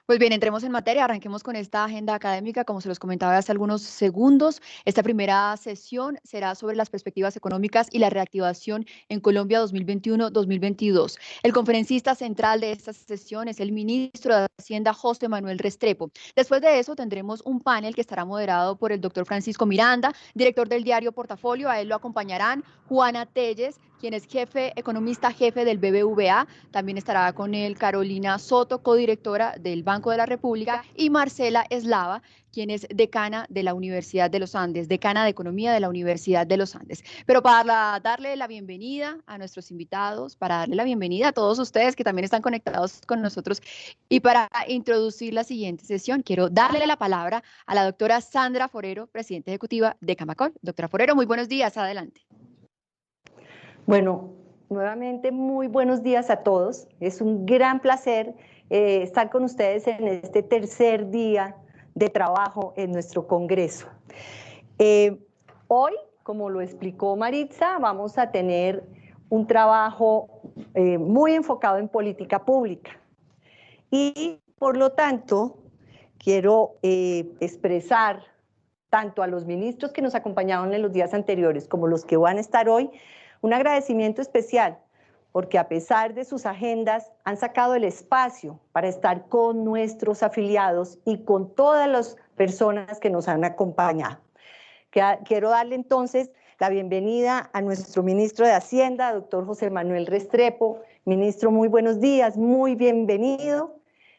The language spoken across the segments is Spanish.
Pues bien, entremos en materia, arranquemos con esta agenda académica. Como se los comentaba hace algunos segundos, esta primera sesión será sobre las perspectivas económicas y la reactivación en Colombia 2021-2022. El conferencista central de esta sesión es el ministro de Hacienda, José Manuel Restrepo. Después de eso tendremos un panel que estará moderado por el doctor Francisco Miranda, director del diario Portafolio. A él lo acompañarán Juana Telles, quien es economista jefe del BBVA. También estará con él Carolina Soto, codirectora del Banco de la República, y Marcela Eslava, quien es decana de la Universidad de los Andes, decana de Economía de la Universidad de los Andes. Pero para darle la bienvenida a nuestros invitados, para darle la bienvenida a todos ustedes que también están conectados con nosotros y para introducir la siguiente sesión, quiero darle la palabra a la doctora Sandra Forero, presidenta ejecutiva de Camacol. Doctora Forero, muy buenos días, adelante. Bueno, nuevamente muy buenos días a todos. Es un gran placer estar con ustedes en este tercer día de trabajo en nuestro Congreso. Hoy, como lo explicó Maritza, vamos a tener un trabajo muy enfocado en política pública. Y por lo tanto, quiero expresar tanto a los ministros que nos acompañaron en los días anteriores como los que van a estar hoy, un agradecimiento especial, porque a pesar de sus agendas, han sacado el espacio para estar con nuestros afiliados y con todas las personas que nos han acompañado. Quiero darle entonces la bienvenida a nuestro ministro de Hacienda, doctor José Manuel Restrepo. Ministro, muy buenos días, muy bienvenido.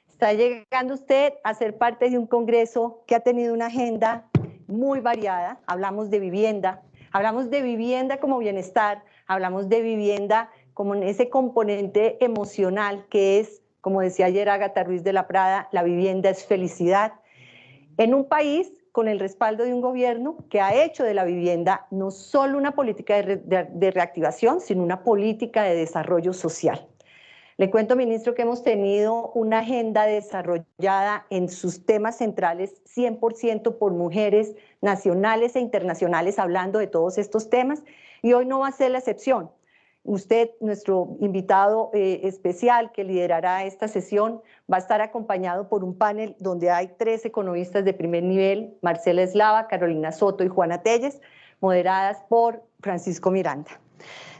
Está llegando usted a ser parte de un congreso que ha tenido una agenda muy variada. Hablamos de vivienda como bienestar, hablamos de vivienda como ese componente emocional que es, como decía ayer Ágata Ruiz de la Prada, la vivienda es felicidad. En un país con el respaldo de un gobierno que ha hecho de la vivienda no solo una política de reactivación, sino una política de desarrollo social. Le cuento, ministro, que hemos tenido una agenda desarrollada en sus temas centrales 100% por mujeres nacionales e internacionales hablando de todos estos temas, y hoy no va a ser la excepción. Usted, nuestro invitado especial que liderará esta sesión, va a estar acompañado por un panel donde hay 3 economistas de primer nivel, Marcela Eslava, Carolina Soto y Juana Telles, moderadas por Francisco Miranda.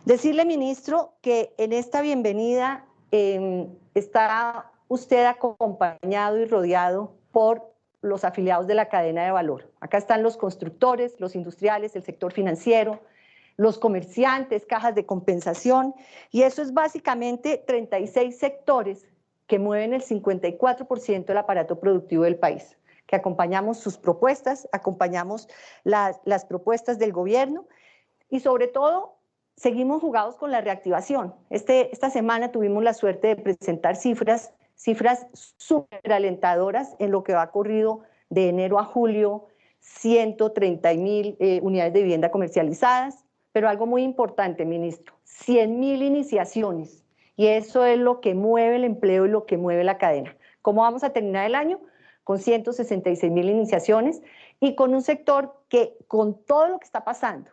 Decirle, ministro, que en esta bienvenida está usted acompañado y rodeado por los afiliados de la cadena de valor. Acá están los constructores, los industriales, el sector financiero, los comerciantes, cajas de compensación, y eso es básicamente 36 sectores que mueven el 54% del aparato productivo del país, que acompañamos sus propuestas, acompañamos las propuestas del gobierno y sobre todo seguimos jugados con la reactivación. Esta semana tuvimos la suerte de presentar cifras súper alentadoras en lo que va corrido de enero a julio, 130,000 unidades de vivienda comercializadas, pero algo muy importante, ministro, 100,000 iniciaciones, y eso es lo que mueve el empleo y lo que mueve la cadena. ¿Cómo vamos a terminar el año? Con 166,000 iniciaciones y con un sector que, con todo lo que está pasando,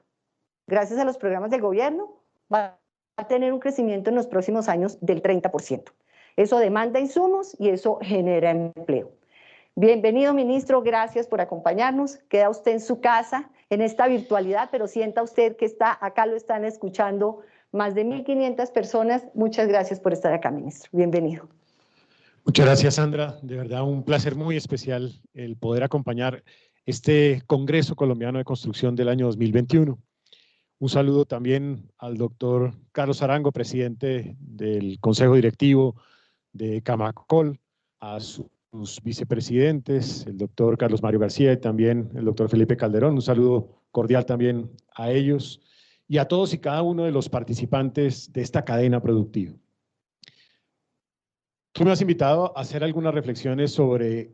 gracias a los programas del gobierno, va a tener un crecimiento en los próximos años del 30%. Eso demanda insumos y eso genera empleo. Bienvenido, ministro, gracias por acompañarnos. Queda usted en su casa, en esta virtualidad, pero sienta usted que está acá, lo están escuchando más de 1.500 personas. Muchas gracias por estar acá, ministro. Bienvenido. Muchas gracias, Sandra. De verdad, un placer muy especial el poder acompañar este Congreso Colombiano de Construcción del año 2021. Un saludo también al doctor Carlos Arango, presidente del Consejo Directivo de Camacol, a sus vicepresidentes, el doctor Carlos Mario García y también el doctor Felipe Calderón. Un saludo cordial también a ellos y a todos y cada uno de los participantes de esta cadena productiva. Tú me has invitado a hacer algunas reflexiones sobre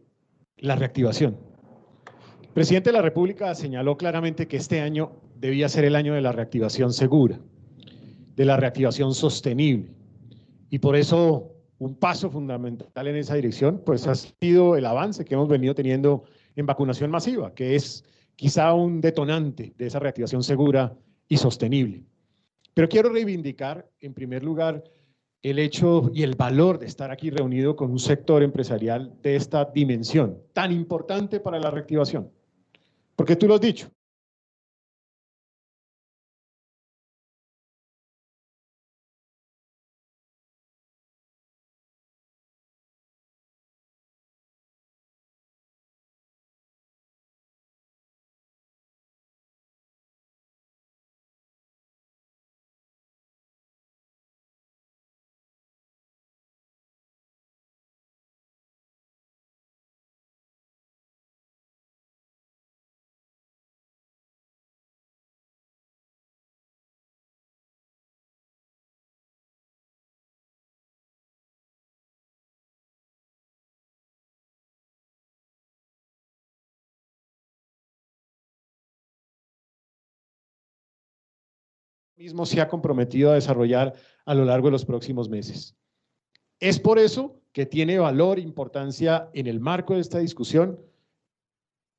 la reactivación. El presidente de la República señaló claramente que este año debía ser el año de la reactivación segura, de la reactivación sostenible. Y por eso un paso fundamental en esa dirección pues ha sido el avance que hemos venido teniendo en vacunación masiva, que es quizá un detonante de esa reactivación segura y sostenible. Pero quiero reivindicar, en primer lugar, el hecho y el valor de estar aquí reunido con un sector empresarial de esta dimensión tan importante para la reactivación. Porque tú lo has dicho. Mismo se ha comprometido a desarrollar a lo largo de los próximos meses. Es por eso que tiene valor e importancia en el marco de esta discusión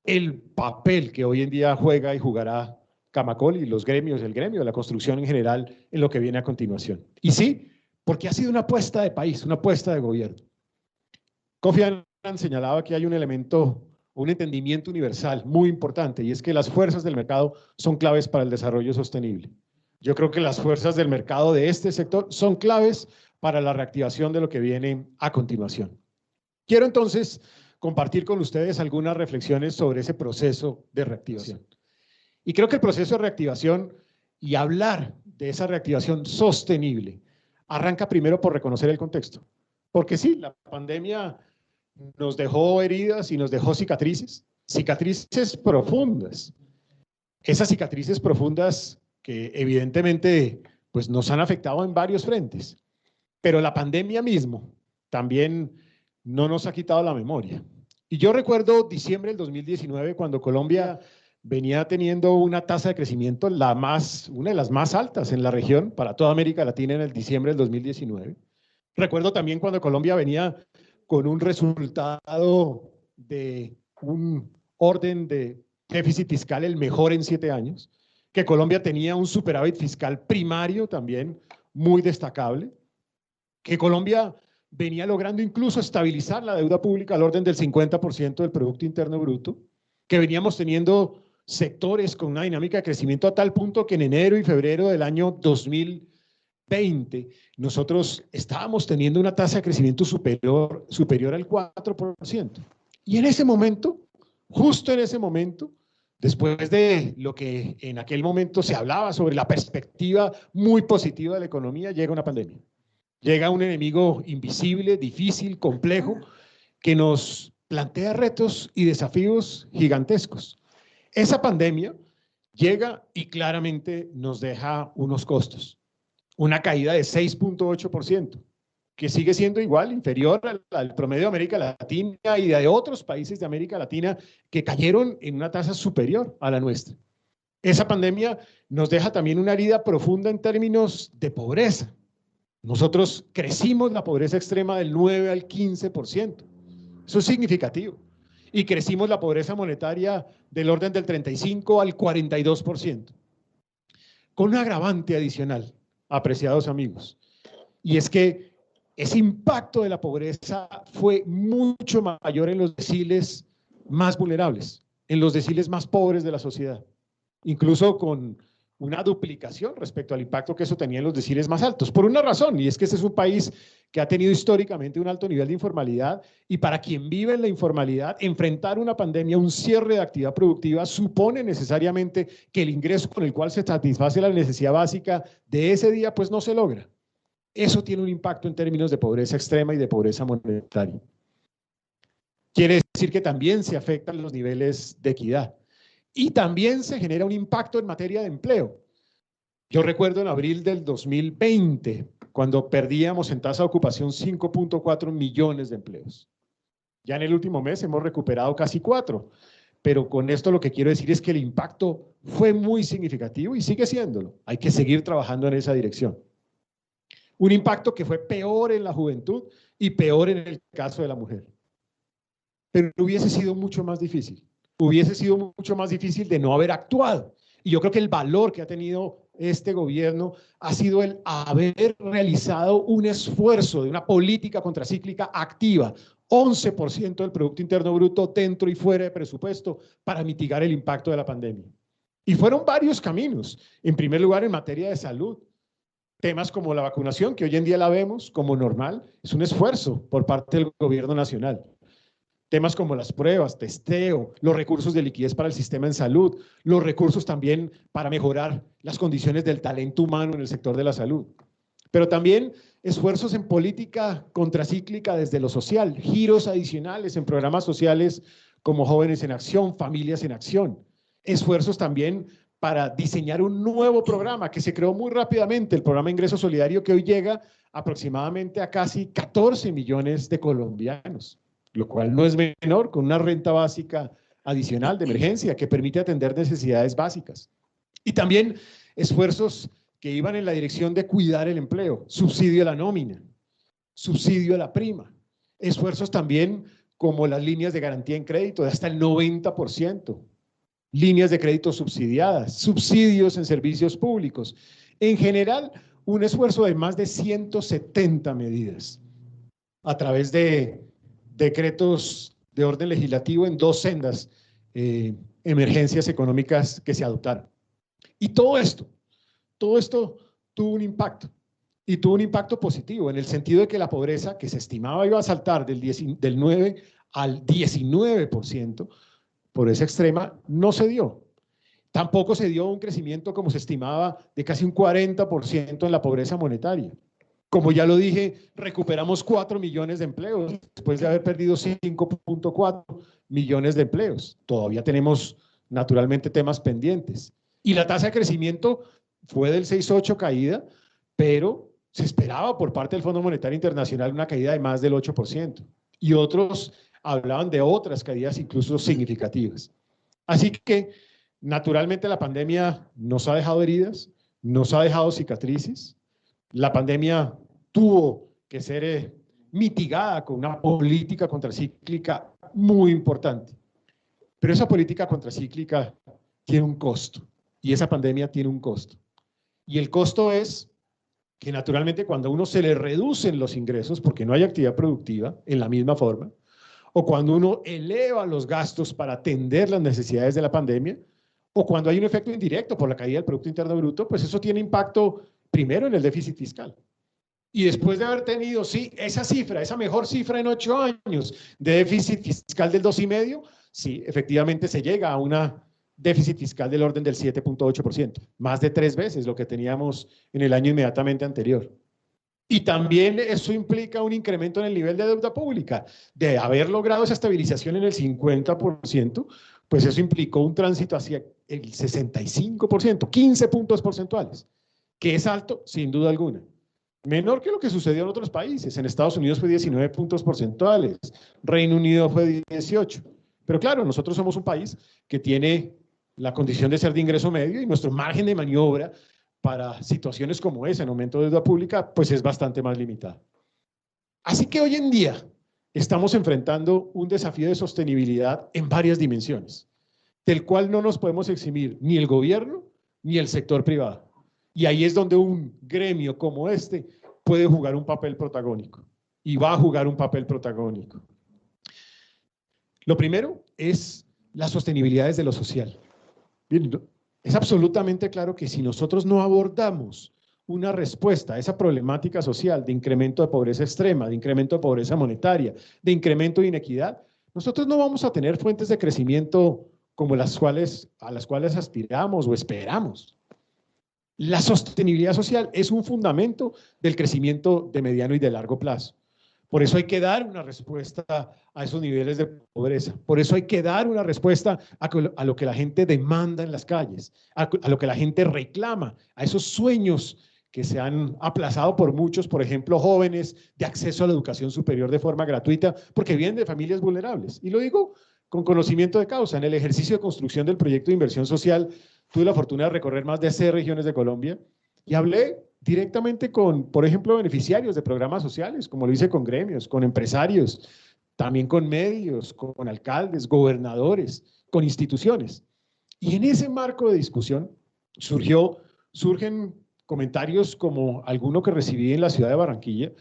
el papel que hoy en día juega y jugará Camacol y los gremios, el gremio de la construcción en general, en lo que viene a continuación. Y sí, porque ha sido una apuesta de país, una apuesta de gobierno. Kofi Annan señalaba que hay un elemento, un entendimiento universal muy importante, y es que las fuerzas del mercado son claves para el desarrollo sostenible. Yo creo que las fuerzas del mercado de este sector son claves para la reactivación de lo que viene a continuación. Quiero entonces compartir con ustedes algunas reflexiones sobre ese proceso de reactivación. Y creo que el proceso de reactivación y hablar de esa reactivación sostenible arranca primero por reconocer el contexto. Porque sí, la pandemia nos dejó heridas y nos dejó cicatrices, cicatrices profundas. Esas cicatrices profundas que evidentemente pues, nos han afectado en varios frentes. Pero la pandemia mismo también no nos ha quitado la memoria. Y yo recuerdo diciembre del 2019, cuando Colombia venía teniendo una tasa de crecimiento una de las más altas en la región para toda América Latina en el diciembre del 2019. Recuerdo también cuando Colombia venía con un resultado de un orden de déficit fiscal el mejor en 7 años, que Colombia tenía un superávit fiscal primario también muy destacable, que Colombia venía logrando incluso estabilizar la deuda pública al orden del 50% del Producto Interno Bruto, que veníamos teniendo sectores con una dinámica de crecimiento a tal punto que en enero y febrero del año 2020 nosotros estábamos teniendo una tasa de crecimiento superior al 4%. Y en ese momento, justo en ese momento, después de lo que en aquel momento se hablaba sobre la perspectiva muy positiva de la economía, llega una pandemia. Llega un enemigo invisible, difícil, complejo, que nos plantea retos y desafíos gigantescos. Esa pandemia llega y claramente nos deja unos costos. Una caída de 6.8%, que sigue siendo igual, inferior al promedio de América Latina y de otros países de América Latina que cayeron en una tasa superior a la nuestra. Esa pandemia nos deja también una herida profunda en términos de pobreza. Nosotros crecimos la pobreza extrema del 9 al 15%. Eso es significativo. Y crecimos la pobreza monetaria del orden del 35 al 42%. Con un agravante adicional, apreciados amigos, y es que ese impacto de la pobreza fue mucho mayor en los deciles más vulnerables, en los deciles más pobres de la sociedad, incluso con una duplicación respecto al impacto que eso tenía en los deciles más altos, por una razón, y es que este es un país que ha tenido históricamente un alto nivel de informalidad, y para quien vive en la informalidad, enfrentar una pandemia, un cierre de actividad productiva, supone necesariamente que el ingreso con el cual se satisface la necesidad básica de ese día, pues no se logra. Eso tiene un impacto en términos de pobreza extrema y de pobreza monetaria. Quiere decir que también se afectan los niveles de equidad. Y también se genera un impacto en materia de empleo. Yo recuerdo en abril del 2020, cuando perdíamos en tasa de ocupación 5.4 millones de empleos. Ya en el último mes hemos recuperado casi 4, pero con esto lo que quiero decir es que el impacto fue muy significativo y sigue siéndolo. Hay que seguir trabajando en esa dirección. Un impacto que fue peor en la juventud y peor en el caso de la mujer. Pero hubiese sido mucho más difícil. Hubiese sido mucho más difícil de no haber actuado. Y yo creo que el valor que ha tenido este gobierno ha sido el haber realizado un esfuerzo de una política contracíclica activa, 11% del Producto Interno Bruto dentro y fuera de presupuesto para mitigar el impacto de la pandemia. Y fueron varios caminos. En primer lugar, en materia de salud. Temas como la vacunación, que hoy en día la vemos como normal, es un esfuerzo por parte del gobierno nacional. Temas como las pruebas, testeo, los recursos de liquidez para el sistema en salud, los recursos también para mejorar las condiciones del talento humano en el sector de la salud. Pero también esfuerzos en política contracíclica desde lo social, giros adicionales en programas sociales como Jóvenes en Acción, Familias en Acción. Esfuerzos también para diseñar un nuevo programa que se creó muy rápidamente, el programa Ingreso Solidario, que hoy llega aproximadamente a casi 14 millones de colombianos, lo cual no es menor, con una renta básica adicional de emergencia que permite atender necesidades básicas. Y también esfuerzos que iban en la dirección de cuidar el empleo, subsidio a la nómina, subsidio a la prima, esfuerzos también como las líneas de garantía en crédito de hasta el 90%, líneas de crédito subsidiadas, subsidios en servicios públicos. En general, un esfuerzo de más de 170 medidas a través de decretos de orden legislativo en 2 sendas emergencias económicas que se adoptaron. Y todo esto tuvo un impacto, y tuvo un impacto positivo, en el sentido de que la pobreza, que se estimaba iba a saltar del 9 al 19%, pobreza extrema, no se dio. Tampoco se dio un crecimiento como se estimaba de casi un 40% en la pobreza monetaria. Como ya lo dije, recuperamos 4 millones de empleos después de haber perdido 5.4 millones de empleos. Todavía tenemos naturalmente temas pendientes. Y la tasa de crecimiento fue del 6,8 caída, pero se esperaba por parte del Fondo Monetario Internacional una caída de más del 8%. Y otros hablaban de otras caídas incluso significativas. Así que, naturalmente, la pandemia nos ha dejado heridas, nos ha dejado cicatrices. La pandemia tuvo que ser mitigada con una política contracíclica muy importante. Pero esa política contracíclica tiene un costo, y esa pandemia tiene un costo. Y el costo es que, naturalmente, cuando a uno se le reducen los ingresos porque no hay actividad productiva en la misma forma, o cuando uno eleva los gastos para atender las necesidades de la pandemia, o cuando hay un efecto indirecto por la caída del Producto Interno Bruto, pues eso tiene impacto primero en el déficit fiscal. Y después de haber tenido, sí, esa cifra, esa mejor cifra en 8 años de déficit fiscal del 2,5%, sí, efectivamente se llega a una déficit fiscal del orden del 7.8%, más de 3 veces lo que teníamos en el año inmediatamente anterior. Y también eso implica un incremento en el nivel de deuda pública. De haber logrado esa estabilización en el 50%, pues eso implicó un tránsito hacia el 65%, 15 puntos porcentuales, que es alto sin duda alguna. Menor que lo que sucedió en otros países. En Estados Unidos fue 19 puntos porcentuales, Reino Unido fue 18. Pero claro, nosotros somos un país que tiene la condición de ser de ingreso medio y nuestro margen de maniobra para situaciones como esa, en aumento de deuda pública, pues es bastante más limitado. Así que hoy en día estamos enfrentando un desafío de sostenibilidad en varias dimensiones, del cual no nos podemos eximir ni el gobierno ni el sector privado. Y ahí es donde un gremio como este puede jugar un papel protagónico, y va a jugar un papel protagónico. Lo primero es la sostenibilidad desde lo social. Bien, es absolutamente claro que si nosotros no abordamos una respuesta a esa problemática social de incremento de pobreza extrema, de incremento de pobreza monetaria, de incremento de inequidad, nosotros no vamos a tener fuentes de crecimiento como a las cuales aspiramos o esperamos. La sostenibilidad social es un fundamento del crecimiento de mediano y de largo plazo. Por eso hay que dar una respuesta a esos niveles de pobreza. Por eso hay que dar una respuesta a lo que la gente demanda en las calles, a lo que la gente reclama, a esos sueños que se han aplazado por muchos, por ejemplo, jóvenes, de acceso a la educación superior de forma gratuita, porque vienen de familias vulnerables. Y lo digo con conocimiento de causa. En el ejercicio de construcción del proyecto de inversión social, tuve la fortuna de recorrer más de 6 regiones de Colombia y hablé directamente con, por ejemplo, beneficiarios de programas sociales, como lo hice con gremios, con empresarios, también con medios, con alcaldes, gobernadores, con instituciones. Y en ese marco de discusión surgió surgen comentarios como alguno que recibí en la ciudad de Barranquilla,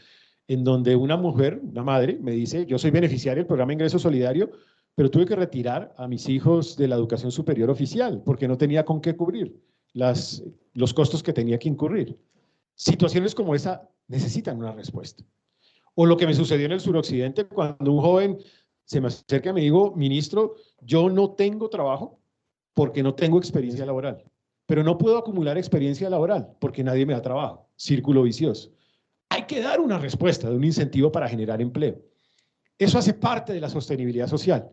en donde una mujer, una madre, me dice: yo soy beneficiaria del programa Ingreso Solidario, pero tuve que retirar a mis hijos de la educación superior oficial porque no tenía con qué cubrir los costos que tenía que incurrir. Situaciones como esa necesitan una respuesta. O lo que me sucedió en el suroccidente, cuando un joven se me acerca y me dijo: ministro, yo no tengo trabajo porque no tengo experiencia laboral, pero no puedo acumular experiencia laboral porque nadie me da trabajo. Círculo vicioso. Hay que dar una respuesta de un incentivo para generar empleo. Eso hace parte de la sostenibilidad social.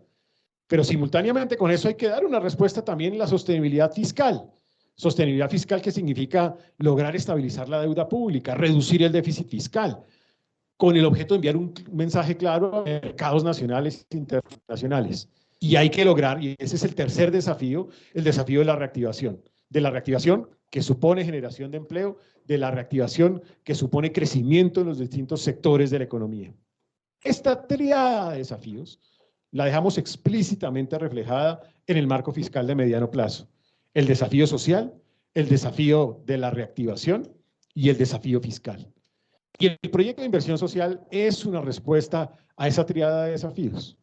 Pero simultáneamente con eso hay que dar una respuesta también en la sostenibilidad fiscal. Sostenibilidad fiscal, que significa lograr estabilizar la deuda pública, reducir el déficit fiscal, con el objeto de enviar un mensaje claro a mercados nacionales e internacionales. Y hay que lograr, y ese es el tercer desafío, el desafío de la reactivación. De la reactivación que supone generación de empleo, de la reactivación que supone crecimiento en los distintos sectores de la economía. Esta tríada de desafíos la dejamos explícitamente reflejada en el marco fiscal de mediano plazo. El desafío social, el desafío de la reactivación y el desafío fiscal. Y el proyecto de inversión social es una respuesta a esa tríada de desafíos.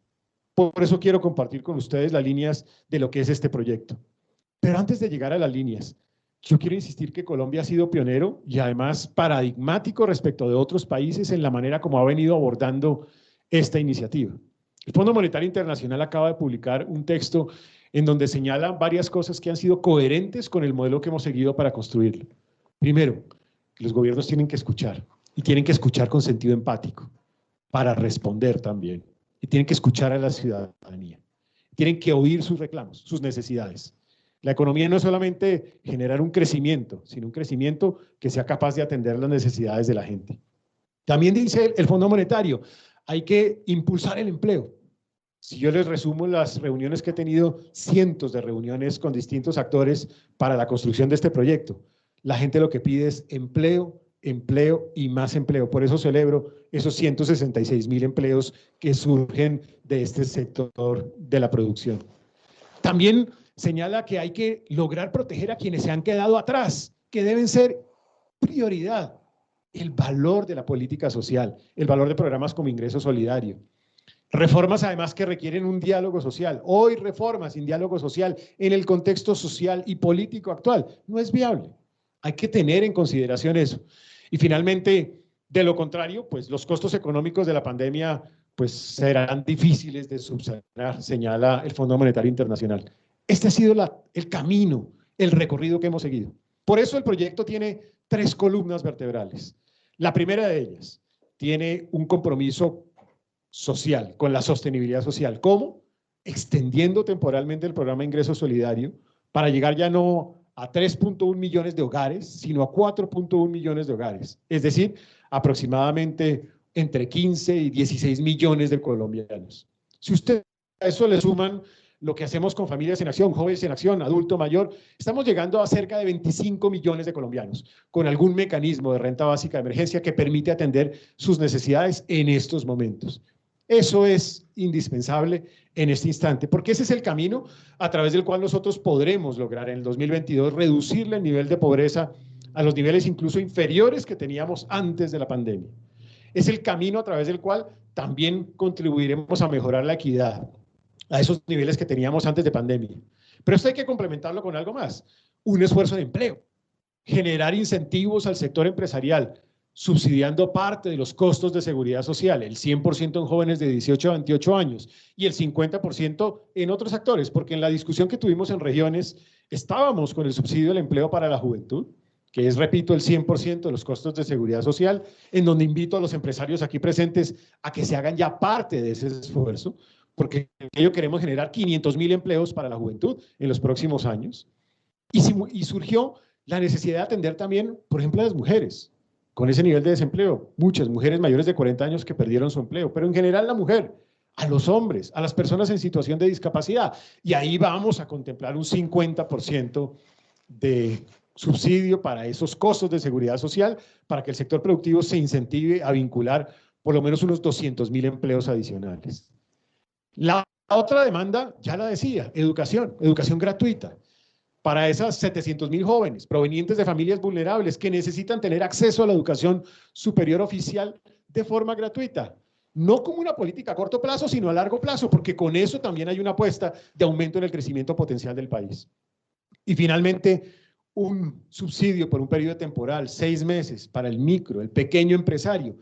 Por eso quiero compartir con ustedes las líneas de lo que es este proyecto. Pero antes de llegar a las líneas, yo quiero insistir que Colombia ha sido pionero y además paradigmático respecto de otros países en la manera como ha venido abordando esta iniciativa. El Fondo Monetario Internacional acaba de publicar un texto en donde señala varias cosas que han sido coherentes con el modelo que hemos seguido para construirlo. Primero, los gobiernos tienen que escuchar, y tienen que escuchar con sentido empático, para responder también. Y tienen que escuchar a la ciudadanía. Tienen que oír sus reclamos, sus necesidades. La economía no es solamente generar un crecimiento, sino un crecimiento que sea capaz de atender las necesidades de la gente. También dice el Fondo Monetario, hay que impulsar el empleo. Si yo les resumo las reuniones que he tenido, cientos de reuniones con distintos actores para la construcción de este proyecto, la gente lo que pide es empleo, empleo y más empleo. Por eso celebro esos 166.000 empleos que surgen de este sector de la producción. También señala que hay que lograr proteger a quienes se han quedado atrás, que deben ser prioridad. El valor de la política social, el valor de programas como Ingreso Solidario. Reformas además que requieren un diálogo social. Hoy reformas sin diálogo social en el contexto social y político actual no es viable. Hay que tener en consideración eso. Y finalmente, de lo contrario, pues los costos económicos de la pandemia pues serán difíciles de subsanar, señala el Fondo Monetario Internacional. Este ha sido el camino, el recorrido que hemos seguido. Por eso el proyecto tiene 3 columnas vertebrales. La primera de ellas tiene un compromiso social, con la sostenibilidad social. ¿Cómo? Extendiendo temporalmente el programa Ingreso Solidario para llegar ya no a 3.1 millones de hogares, sino a 4.1 millones de hogares. Es decir, aproximadamente entre 15 y 16 millones de colombianos. Si usted a eso le suman lo que hacemos con Familias en Acción, Jóvenes en Acción, Adulto Mayor, estamos llegando a cerca de 25 millones de colombianos, con algún mecanismo de renta básica de emergencia que permite atender sus necesidades en estos momentos. Eso es indispensable en este instante, porque ese es el camino a través del cual nosotros podremos lograr en el 2022 reducirle el nivel de pobreza a los niveles incluso inferiores que teníamos antes de la pandemia. Es el camino a través del cual también contribuiremos a mejorar la equidad a esos niveles que teníamos antes de pandemia. Pero esto hay que complementarlo con algo más, un esfuerzo de empleo, generar incentivos al sector empresarial, subsidiando parte de los costos de seguridad social, el 100% en jóvenes de 18 a 28 años y el 50% en otros actores, porque en la discusión que tuvimos en regiones estábamos con el subsidio del empleo para la juventud, que es, repito, el 100% de los costos de seguridad social, en donde invito a los empresarios aquí presentes a que se hagan ya parte de ese esfuerzo, porque ello queremos generar 500.000 empleos para la juventud en los próximos años. Y surgió la necesidad de atender también, por ejemplo, a las mujeres, con ese nivel de desempleo. Muchas mujeres mayores de 40 años que perdieron su empleo, pero en general la mujer, a los hombres, a las personas en situación de discapacidad. Y ahí vamos a contemplar un 50% de subsidio para esos costos de seguridad social, para que el sector productivo se incentive a vincular por lo menos unos 200.000 empleos adicionales. La otra demanda, ya la decía, educación gratuita. para esas 700.000 jóvenes provenientes de familias vulnerables que necesitan tener acceso a la educación superior oficial de forma gratuita. No como una política a corto plazo, sino a largo plazo, porque con eso también hay una apuesta de aumento en el crecimiento potencial del país. Y finalmente, un subsidio por un periodo temporal, 6 meses, para el micro, el pequeño empresario,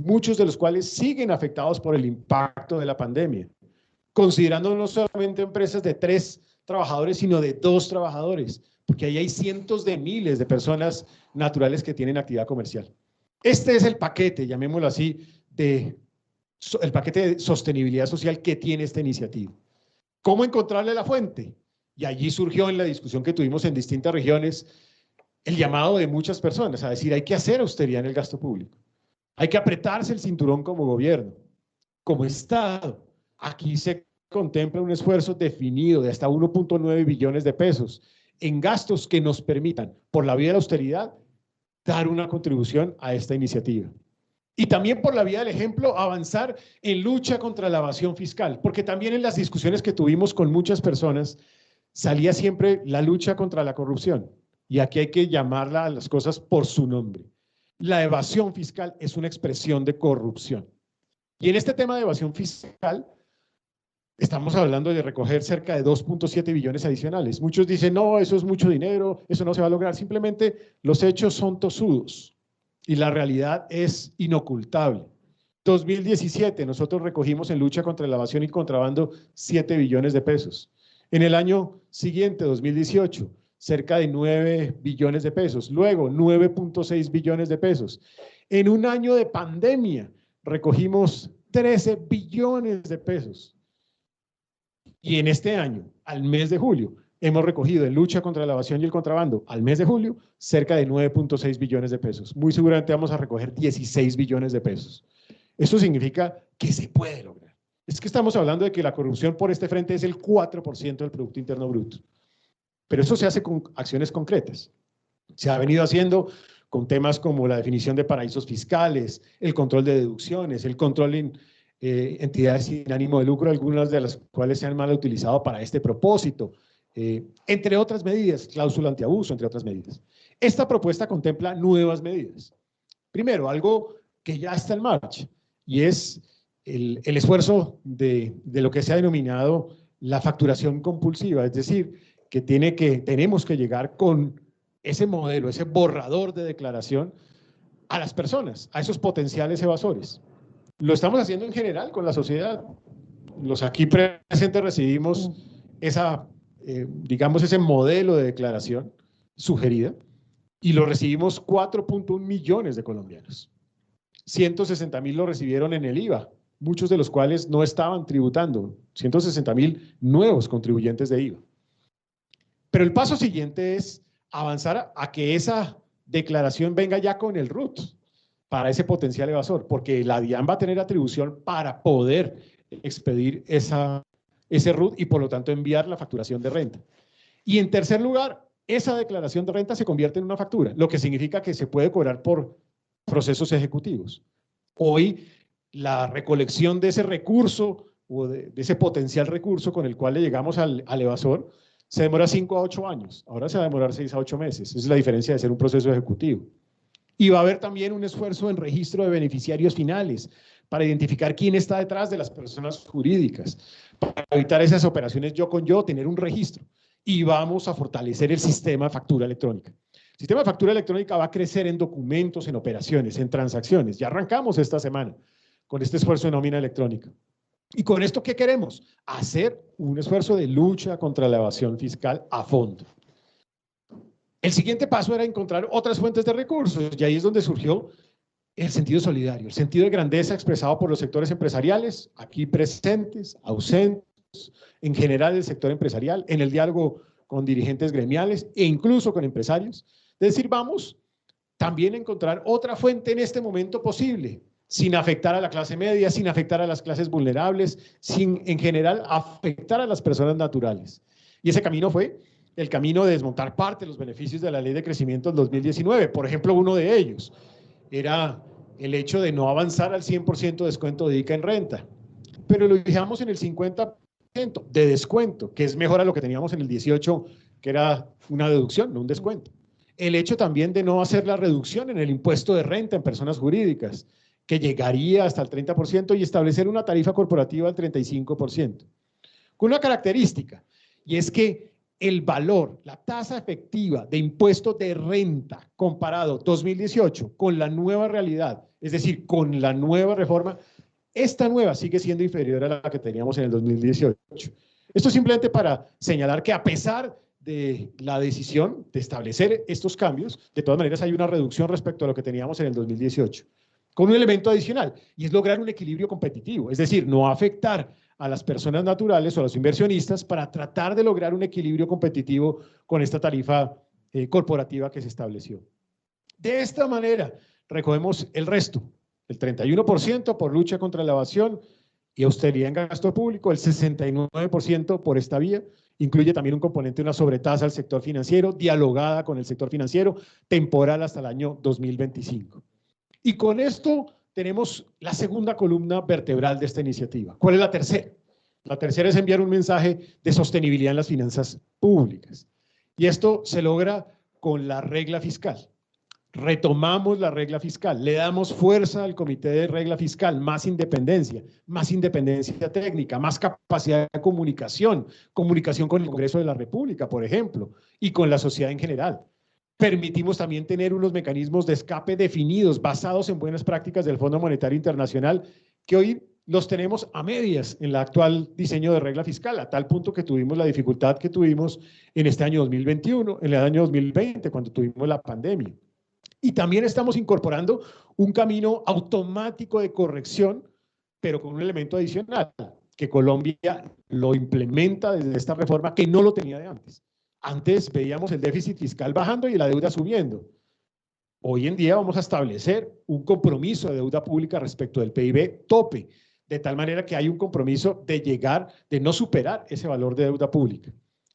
muchos de los cuales siguen afectados por el impacto de la pandemia, considerando no solamente empresas de 3 trabajadores, sino de 2 trabajadores, porque ahí hay cientos de miles de personas naturales que tienen actividad comercial. Este es el paquete, llamémoslo así, el paquete de sostenibilidad social que tiene esta iniciativa. ¿Cómo encontrarle la fuente? Y allí surgió en la discusión que tuvimos en distintas regiones el llamado de muchas personas a decir hay que hacer austeridad en el gasto público. Hay que apretarse el cinturón como gobierno, como Estado. Aquí se contempla un esfuerzo definido de hasta 1.9 billones de pesos en gastos que nos permitan, por la vía de la austeridad, dar una contribución a esta iniciativa. Y también por la vía del ejemplo, avanzar en lucha contra la evasión fiscal, porque también en las discusiones que tuvimos con muchas personas salía siempre la lucha contra la corrupción. Y aquí hay que llamarla a las cosas por su nombre. La evasión fiscal es una expresión de corrupción. Y en este tema de evasión fiscal, estamos hablando de recoger cerca de 2.7 billones adicionales. Muchos dicen, no, eso es mucho dinero, eso no se va a lograr. Simplemente los hechos son tosudos y la realidad es inocultable. 2017, nosotros recogimos en lucha contra la evasión y contrabando 7 billones de pesos. En el año siguiente, 2018, cerca de 9 billones de pesos. Luego, 9.6 billones de pesos. En un año de pandemia, recogimos 13 billones de pesos. Y en este año, al mes de julio, hemos recogido en lucha contra la evasión y el contrabando, al mes de julio, cerca de 9.6 billones de pesos. Muy seguramente vamos a recoger 16 billones de pesos. Eso significa que se puede lograr. Es que estamos hablando de que la corrupción por este frente es el 4% del Producto Interno Bruto. Pero eso se hace con acciones concretas. Se ha venido haciendo con temas como la definición de paraísos fiscales, el control de deducciones, el control en entidades sin ánimo de lucro, algunas de las cuales se han mal utilizado para este propósito, entre otras medidas, cláusula antiabuso, entre otras medidas. Esta propuesta contempla nuevas medidas. Primero, algo que ya está en marcha, y es el esfuerzo de lo que se ha denominado la facturación compulsiva, es decir, que tenemos que llegar con ese modelo, ese borrador de declaración a las personas, a esos potenciales evasores. Lo estamos haciendo en general con la sociedad. Los aquí presentes recibimos digamos, ese modelo de declaración sugerida y lo recibimos 4.1 millones de colombianos. 160.000 lo recibieron en el IVA, muchos de los cuales no estaban tributando, 160.000 nuevos contribuyentes de IVA. Pero el paso siguiente es avanzar a que esa declaración venga ya con el RUT para ese potencial evasor, porque la DIAN va a tener atribución para poder expedir ese RUT y por lo tanto enviar la facturación de renta. Y en tercer lugar, esa declaración de renta se convierte en una factura, lo que significa que se puede cobrar por procesos ejecutivos. Hoy la recolección de ese recurso o de ese potencial recurso con el cual le llegamos al evasor se demora 5 a 8 años, ahora se va a demorar 6 a 8 meses, esa es la diferencia de ser un proceso ejecutivo. Y va a haber también un esfuerzo en registro de beneficiarios finales para identificar quién está detrás de las personas jurídicas, para evitar esas operaciones yo con yo, tener un registro. Y vamos a fortalecer el sistema de factura electrónica. El sistema de factura electrónica va a crecer en documentos, en operaciones, en transacciones. Ya arrancamos esta semana con este esfuerzo de nómina electrónica. ¿Y con esto qué queremos? Hacer un esfuerzo de lucha contra la evasión fiscal a fondo. El siguiente paso era encontrar otras fuentes de recursos y ahí es donde surgió el sentido solidario, el sentido de grandeza expresado por los sectores empresariales, aquí presentes, ausentes, en general el sector empresarial, en el diálogo con dirigentes gremiales e incluso con empresarios. Es decir, vamos también a encontrar otra fuente en este momento posible, sin afectar a la clase media, sin afectar a las clases vulnerables, sin en general afectar a las personas naturales. Y ese camino fue el camino de desmontar parte de los beneficios de la Ley de Crecimiento del 2019. Por ejemplo, uno de ellos era el hecho de no avanzar al 100% de descuento de ICA en renta, pero lo dejamos en el 50% de descuento, que es mejor a lo que teníamos en el 18% que era una deducción, no un descuento. El hecho también de no hacer la reducción en el impuesto de renta en personas jurídicas, que llegaría hasta el 30% y establecer una tarifa corporativa al 35%. Con una característica, y es que el valor, la tasa efectiva de impuesto de renta comparado 2018 con la nueva realidad, es decir, con la nueva reforma, esta nueva sigue siendo inferior a la que teníamos en el 2018. Esto simplemente para señalar que a pesar de la decisión de establecer estos cambios, de todas maneras hay una reducción respecto a lo que teníamos en el 2018, con un elemento adicional, y es lograr un equilibrio competitivo, es decir, no afectar a las personas naturales o a los inversionistas para tratar de lograr un equilibrio competitivo con esta tarifa corporativa que se estableció. De esta manera, recogemos el resto, el 31% por lucha contra la evasión y austeridad en gasto público, el 69% por esta vía, incluye también un componente de una sobretasa al sector financiero, dialogada con el sector financiero, temporal hasta el año 2025. Y con esto tenemos la segunda columna vertebral de esta iniciativa. ¿Cuál es la tercera? La tercera es enviar un mensaje de sostenibilidad en las finanzas públicas. Y esto se logra con la regla fiscal. Retomamos la regla fiscal, le damos fuerza al comité de regla fiscal, más independencia técnica, más capacidad de comunicación con el Congreso de la República, por ejemplo, y con la sociedad en general. Permitimos también tener unos mecanismos de escape definidos, basados en buenas prácticas del Fondo Monetario Internacional, que hoy los tenemos a medias en el actual diseño de regla fiscal, a tal punto que tuvimos la dificultad que tuvimos en este año 2021, en el año 2020, cuando tuvimos la pandemia. Y también estamos incorporando un camino automático de corrección, pero con un elemento adicional, que Colombia lo implementa desde esta reforma que no lo tenía de antes. Antes veíamos el déficit fiscal bajando y la deuda subiendo. Hoy en día vamos a establecer un compromiso de deuda pública respecto del PIB tope, de tal manera que hay un compromiso de llegar, de no superar ese valor de deuda pública.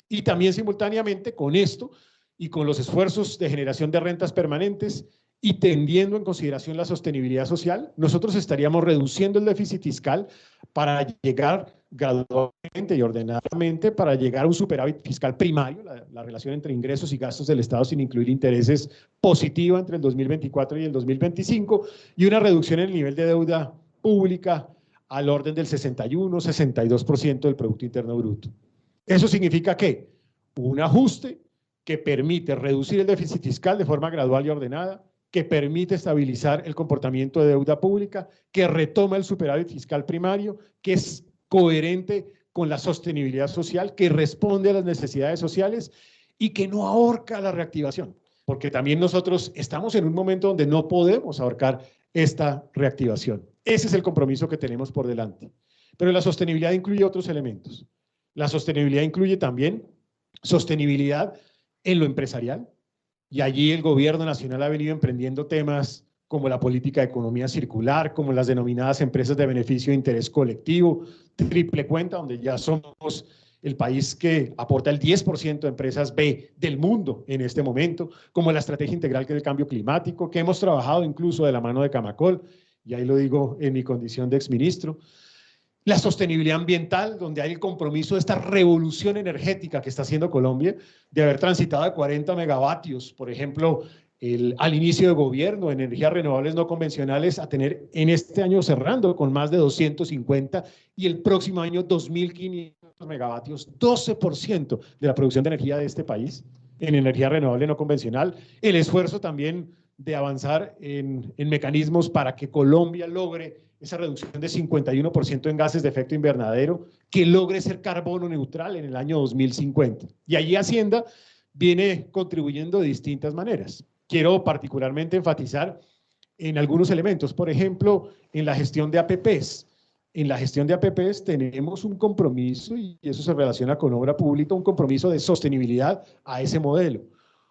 Y también simultáneamente con esto, y con los esfuerzos de generación de rentas permanentes y teniendo en consideración la sostenibilidad social, nosotros estaríamos reduciendo el déficit fiscal para llegar gradualmente y ordenadamente, para llegar a un superávit fiscal primario, la relación entre ingresos y gastos del Estado sin incluir intereses positiva entre el 2024 y el 2025, y una reducción en el nivel de deuda pública al orden del 61-62% del Producto Interno Bruto. Eso significa que un ajuste que permite reducir el déficit fiscal de forma gradual y ordenada, que permite estabilizar el comportamiento de deuda pública, que retoma el superávit fiscal primario, que es coherente con la sostenibilidad social, que responde a las necesidades sociales y que no ahorca la reactivación, porque también nosotros estamos en un momento donde no podemos ahorcar esta reactivación. Ese es el compromiso que tenemos por delante. Pero la sostenibilidad incluye otros elementos. La sostenibilidad incluye también sostenibilidad en lo empresarial, y allí el gobierno nacional ha venido emprendiendo temas como la política de economía circular, como las denominadas empresas de beneficio de interés colectivo, triple cuenta, donde ya somos el país que aporta el 10% de empresas B del mundo en este momento, como la estrategia integral que es el cambio climático, que hemos trabajado incluso de la mano de Camacol, y ahí lo digo en mi condición de exministro. La sostenibilidad ambiental, donde hay el compromiso de esta revolución energética que está haciendo Colombia, de haber transitado de 40 megavatios, por ejemplo, al inicio de gobierno, en energías renovables no convencionales, a tener en este año cerrando con más de 250 y el próximo año 2.500 megavatios, 12% de la producción de energía de este país en energía renovable no convencional. El esfuerzo también de avanzar en mecanismos para que Colombia logre esa reducción de 51% en gases de efecto invernadero, que logre ser carbono neutral en el año 2050. Y allí Hacienda viene contribuyendo de distintas maneras. Quiero particularmente enfatizar en algunos elementos, por ejemplo, en la gestión de APPs. En la gestión de APPs tenemos un compromiso, y eso se relaciona con obra pública, un compromiso de sostenibilidad a ese modelo.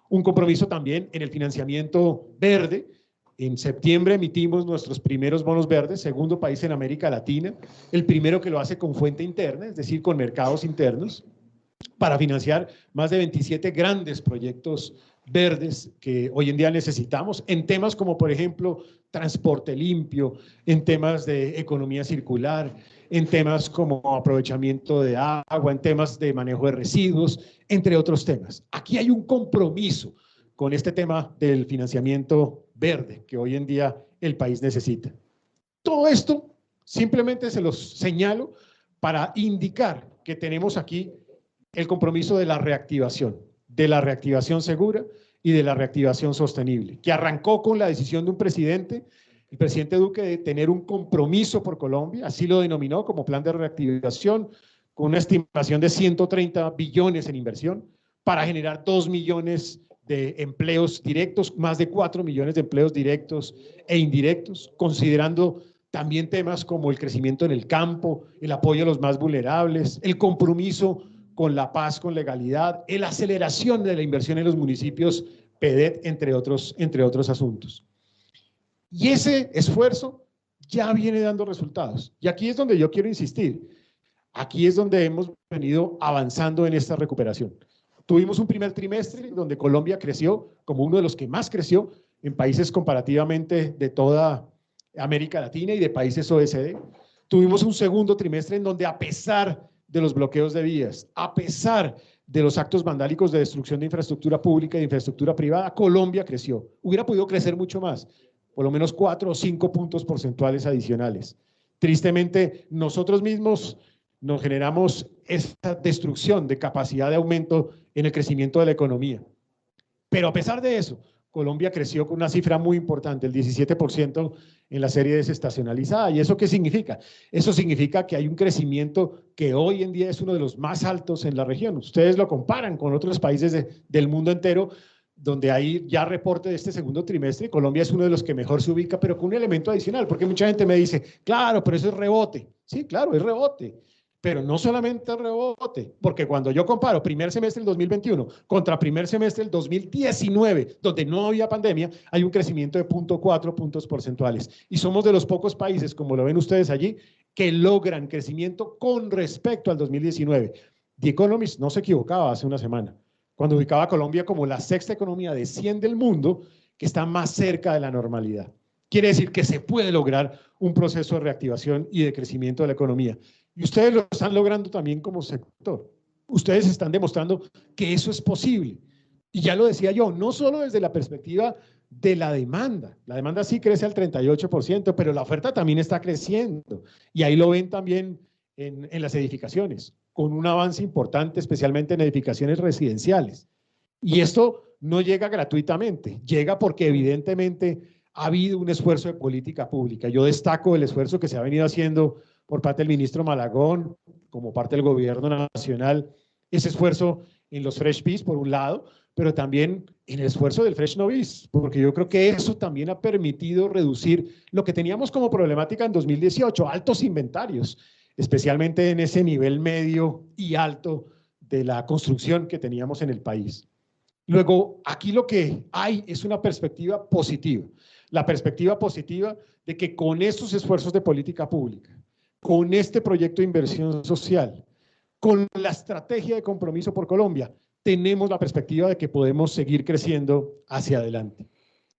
Un compromiso también en el financiamiento verde. En septiembre emitimos nuestros primeros bonos verdes, segundo país en América Latina, el primero que lo hace con fuente interna, es decir, con mercados internos, para financiar más de 27 grandes proyectos verdes que hoy en día necesitamos en temas como, por ejemplo, transporte limpio, en temas de economía circular, en temas como aprovechamiento de agua, en temas de manejo de residuos, entre otros temas. Aquí hay un compromiso con este tema del financiamiento verde que hoy en día el país necesita. Todo esto simplemente se los señalo para indicar que tenemos aquí el compromiso de la reactivación segura y de la reactivación sostenible, que arrancó con la decisión de un presidente, el presidente Duque, de tener un compromiso por Colombia, así lo denominó como plan de reactivación, con una estimación de 130 billones en inversión para generar 2 millones de empleos directos, más de 4 millones de empleos directos e indirectos, considerando también temas como el crecimiento en el campo, el apoyo a los más vulnerables, el compromiso con la paz, con legalidad, la aceleración de la inversión en los municipios PEDET, entre otros asuntos. Y ese esfuerzo ya viene dando resultados. Y aquí es donde yo quiero insistir. Aquí es donde hemos venido avanzando en esta recuperación. Tuvimos un primer trimestre donde Colombia creció como uno de los que más creció en países comparativamente de toda América Latina y de países OECD. Tuvimos un segundo trimestre en donde, a pesar de los bloqueos de vías, a pesar de los actos vandálicos de destrucción de infraestructura pública y de infraestructura privada, Colombia creció. Hubiera podido crecer mucho más, por lo menos 4 o 5 puntos porcentuales adicionales. Tristemente, nosotros mismos nos generamos esta destrucción de capacidad de aumento en el crecimiento de la economía. Pero a pesar de eso, Colombia creció con una cifra muy importante, el 17% en la serie desestacionalizada. ¿Y eso qué significa? Eso significa que hay un crecimiento que hoy en día es uno de los más altos en la región. Ustedes lo comparan con otros países del mundo entero, donde hay ya reporte de este segundo trimestre. Colombia es uno de los que mejor se ubica, pero con un elemento adicional, porque mucha gente me dice, claro, pero eso es rebote. Sí, claro, es rebote. Pero no solamente rebote, porque cuando yo comparo primer semestre del 2021 contra primer semestre del 2019, donde no había pandemia, hay un crecimiento de 0.4 puntos porcentuales. Y somos de los pocos países, como lo ven ustedes allí, que logran crecimiento con respecto al 2019. The Economist no se equivocaba hace una semana, cuando ubicaba a Colombia como la sexta economía de 100 del mundo que está más cerca de la normalidad. Quiere decir que se puede lograr un proceso de reactivación y de crecimiento de la economía. Y ustedes lo están logrando también como sector. Ustedes están demostrando que eso es posible. Y ya lo decía yo, no solo desde la perspectiva de la demanda. La demanda sí crece al 38%, pero la oferta también está creciendo. Y ahí lo ven también en las edificaciones, con un avance importante, especialmente en edificaciones residenciales. Y esto no llega gratuitamente, llega porque evidentemente ha habido un esfuerzo de política pública. Yo destaco el esfuerzo que se ha venido haciendo por parte del ministro Malagón, como parte del gobierno nacional, ese esfuerzo en los Fresh Peas, por un lado, pero también en el esfuerzo del Fresh Novis, porque yo creo que eso también ha permitido reducir lo que teníamos como problemática en 2018, altos inventarios, especialmente en ese nivel medio y alto de la construcción que teníamos en el país. Luego, aquí lo que hay es una perspectiva positiva, la perspectiva positiva de que con estos esfuerzos de política pública, con este proyecto de inversión social, con la estrategia de compromiso por Colombia, tenemos la perspectiva de que podemos seguir creciendo hacia adelante.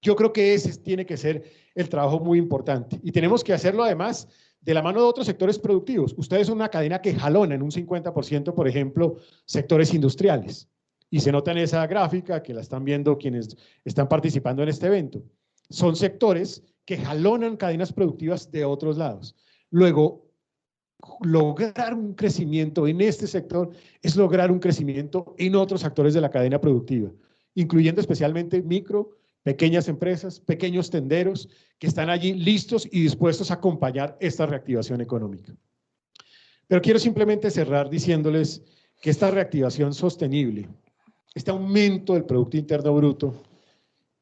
Yo creo que ese tiene que ser el trabajo muy importante y tenemos que hacerlo además de la mano de otros sectores productivos. Ustedes son una cadena que jalona en un 50%, por ejemplo, sectores industriales. Y se nota en esa gráfica que la están viendo quienes están participando en este evento. Son sectores que jalonan cadenas productivas de otros lados. Luego, lograr un crecimiento en este sector es lograr un crecimiento en otros actores de la cadena productiva, incluyendo especialmente micro, pequeñas empresas, pequeños tenderos que están allí listos y dispuestos a acompañar esta reactivación económica. Pero quiero simplemente cerrar diciéndoles que esta reactivación sostenible, este aumento del Producto Interno Bruto,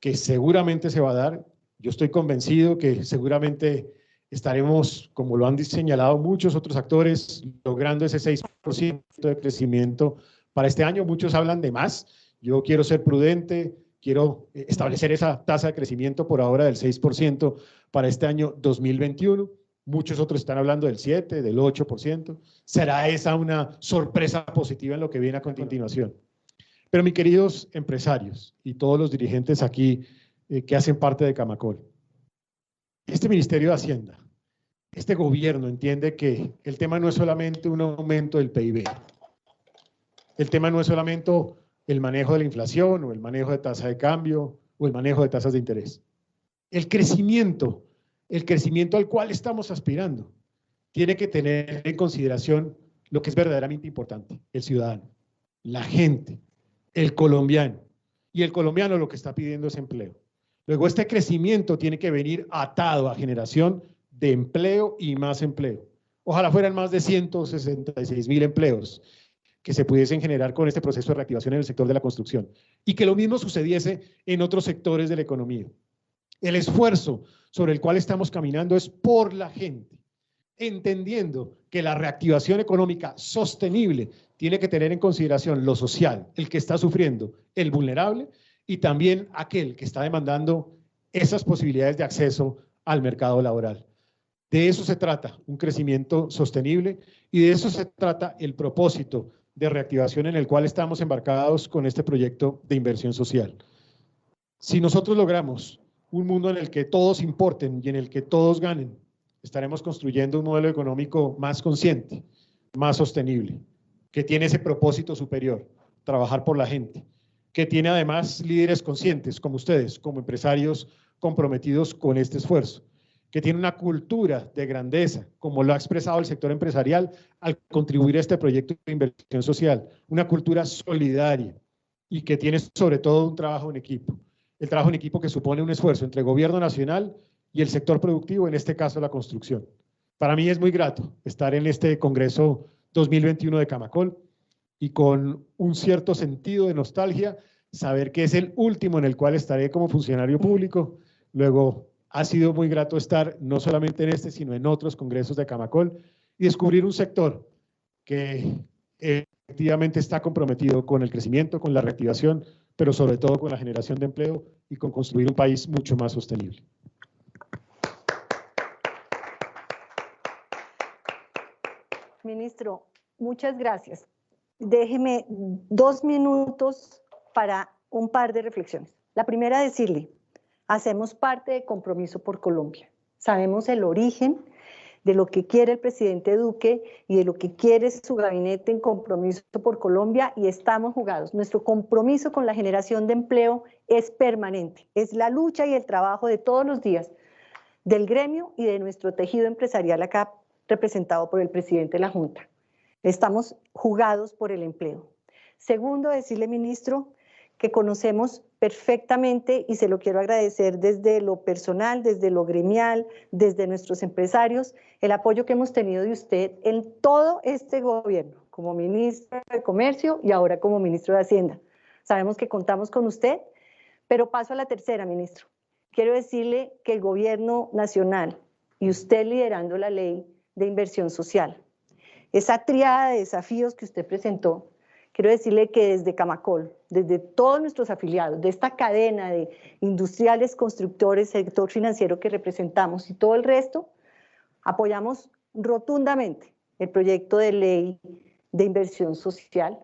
que seguramente se va a dar, yo estoy convencido que seguramente estaremos, como lo han señalado muchos otros actores, logrando ese 6% de crecimiento para este año. Muchos hablan de más. Yo quiero ser prudente, quiero establecer esa tasa de crecimiento por ahora del 6% para este año 2021. Muchos otros están hablando del 7%, del 8%. ¿Será esa una sorpresa positiva en lo que viene a continuación? Pero mis queridos empresarios y todos los dirigentes aquí que hacen parte de Camacol, este Ministerio de Hacienda, este gobierno entiende que el tema no es solamente un aumento del PIB, el tema no es solamente el manejo de la inflación o el manejo de tasa de cambio o el manejo de tasas de interés. El crecimiento al cual estamos aspirando, tiene que tener en consideración lo que es verdaderamente importante, el ciudadano, la gente, el colombiano. Y el colombiano lo que está pidiendo es empleo. Luego, este crecimiento tiene que venir atado a generación de empleo y más empleo. Ojalá fueran más de 166.000 empleos que se pudiesen generar con este proceso de reactivación en el sector de la construcción y que lo mismo sucediese en otros sectores de la economía. El esfuerzo sobre el cual estamos caminando es por la gente, entendiendo que la reactivación económica sostenible tiene que tener en consideración lo social, el que está sufriendo, el vulnerable, y también aquel que está demandando esas posibilidades de acceso al mercado laboral. De eso se trata un crecimiento sostenible y de eso se trata el propósito de reactivación en el cual estamos embarcados con este proyecto de inversión social. Si nosotros logramos un mundo en el que todos importen y en el que todos ganen, estaremos construyendo un modelo económico más consciente, más sostenible, que tiene ese propósito superior, trabajar por la gente, que tiene además líderes conscientes como ustedes, como empresarios comprometidos con este esfuerzo, que tiene una cultura de grandeza, como lo ha expresado el sector empresarial al contribuir a este proyecto de inversión social, una cultura solidaria y que tiene sobre todo un trabajo en equipo. El trabajo en equipo que supone un esfuerzo entre el gobierno nacional y el sector productivo, en este caso la construcción. Para mí es muy grato estar en este Congreso 2021 de Camacol y con un cierto sentido de nostalgia, saber que es el último en el cual estaré como funcionario público. Luego, ha sido muy grato estar no solamente en este, sino en otros congresos de Camacol y descubrir un sector que efectivamente está comprometido con el crecimiento, con la reactivación, pero sobre todo con la generación de empleo y con construir un país mucho más sostenible. Ministro, muchas gracias. Déjeme 2 minutos para un par de reflexiones. La primera, decirle, hacemos parte de Compromiso por Colombia. Sabemos el origen de lo que quiere el presidente Duque y de lo que quiere su gabinete en Compromiso por Colombia y estamos jugados. Nuestro compromiso con la generación de empleo es permanente. Es la lucha y el trabajo de todos los días del gremio y de nuestro tejido empresarial acá representado por el presidente de la Junta. Estamos jugados por el empleo. Segundo, decirle, ministro, que conocemos perfectamente y se lo quiero agradecer desde lo personal, desde lo gremial, desde nuestros empresarios, el apoyo que hemos tenido de usted en todo este gobierno, como ministro de Comercio y ahora como ministro de Hacienda. Sabemos que contamos con usted, pero paso a la tercera, ministro. Quiero decirle que el gobierno nacional y usted liderando la ley de inversión social, esa tríada de desafíos que usted presentó, quiero decirle que desde Camacol, desde todos nuestros afiliados, de esta cadena de industriales, constructores, sector financiero que representamos y todo el resto, apoyamos rotundamente el proyecto de ley de inversión social.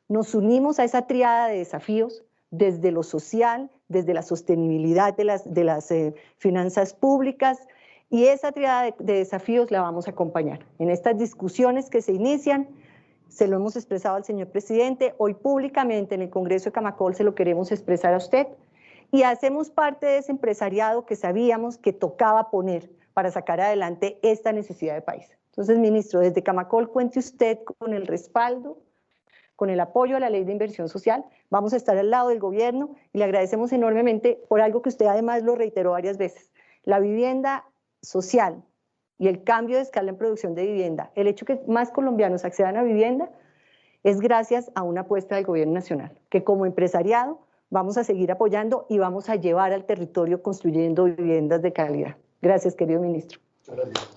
Nos unimos a esa tríada de desafíos desde lo social, desde la sostenibilidad de las finanzas públicas, y esa tríada de desafíos la vamos a acompañar en estas discusiones que se inician. Se lo hemos expresado al señor presidente, hoy públicamente en el Congreso de Camacol se lo queremos expresar a usted y hacemos parte de ese empresariado que sabíamos que tocaba poner para sacar adelante esta necesidad de país. Entonces, ministro, desde Camacol cuente usted con el respaldo, con el apoyo a la ley de inversión social. Vamos a estar al lado del gobierno y le agradecemos enormemente por algo que usted además lo reiteró varias veces, la vivienda social y el cambio de escala en producción de vivienda, el hecho que más colombianos accedan a vivienda es gracias a una apuesta del gobierno nacional, que como empresariado vamos a seguir apoyando y vamos a llevar al territorio construyendo viviendas de calidad. Gracias, querido ministro. Gracias.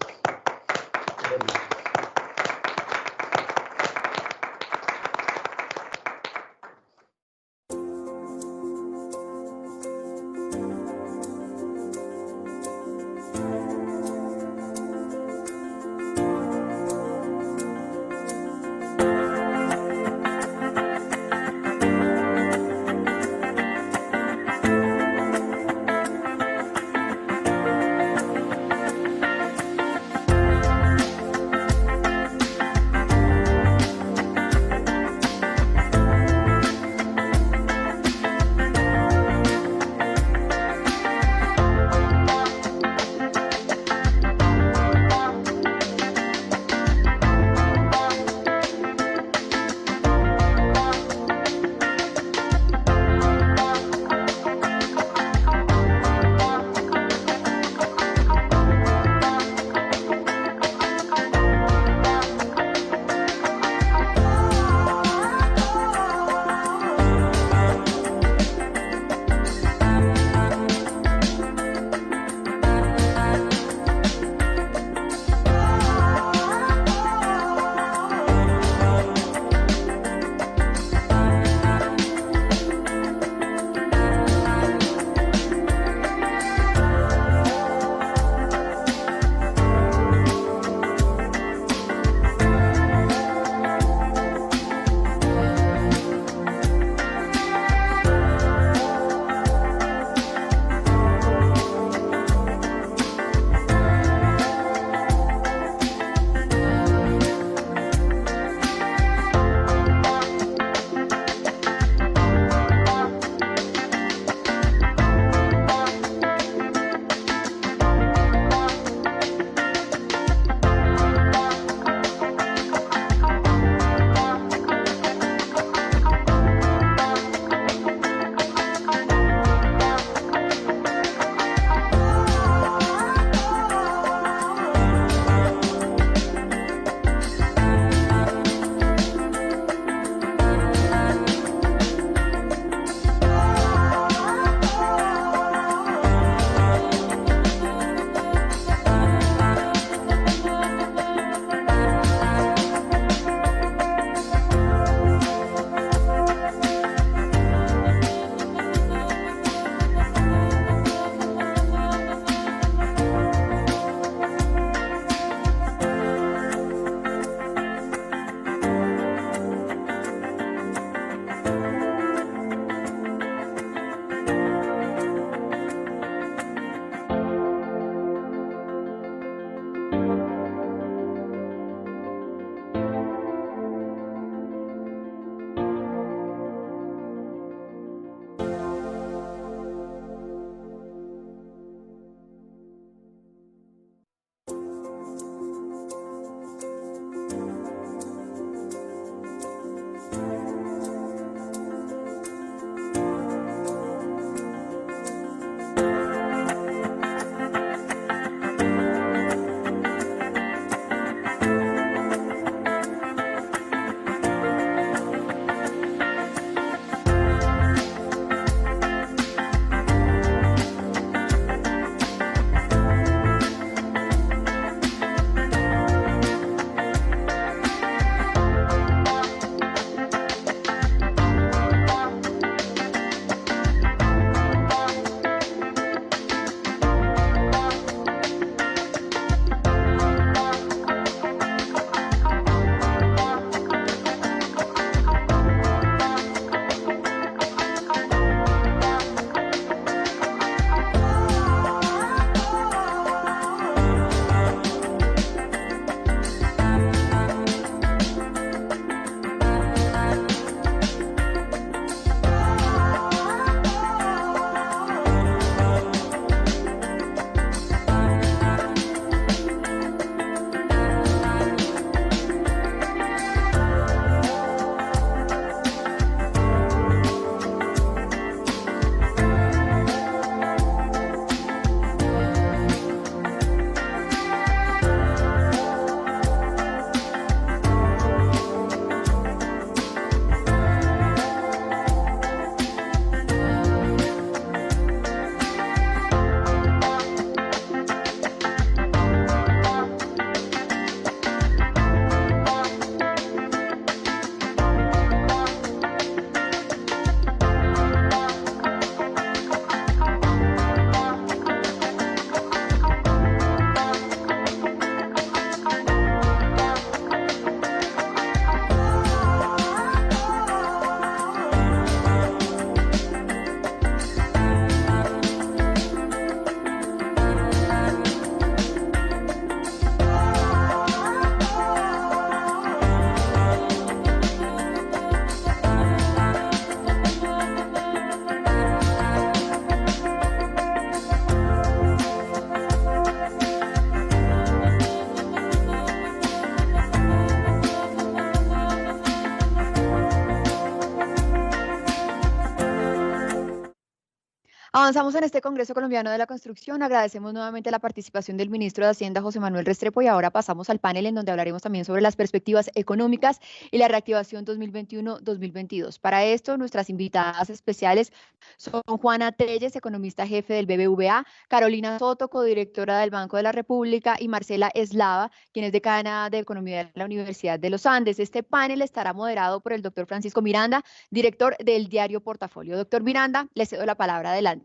Avanzamos en este Congreso Colombiano de la Construcción. Agradecemos nuevamente la participación del ministro de Hacienda, José Manuel Restrepo, y ahora pasamos al panel en donde hablaremos también sobre las perspectivas económicas y la reactivación 2021-2022. Para esto, nuestras invitadas especiales son Juana Telles, economista jefe del BBVA, Carolina Soto, codirectora del Banco de la República, y Marcela Eslava, quien es decana de Economía de la Universidad de los Andes. Este panel estará moderado por el doctor Francisco Miranda, director del diario Portafolio. Doctor Miranda, le cedo la palabra. Adelante.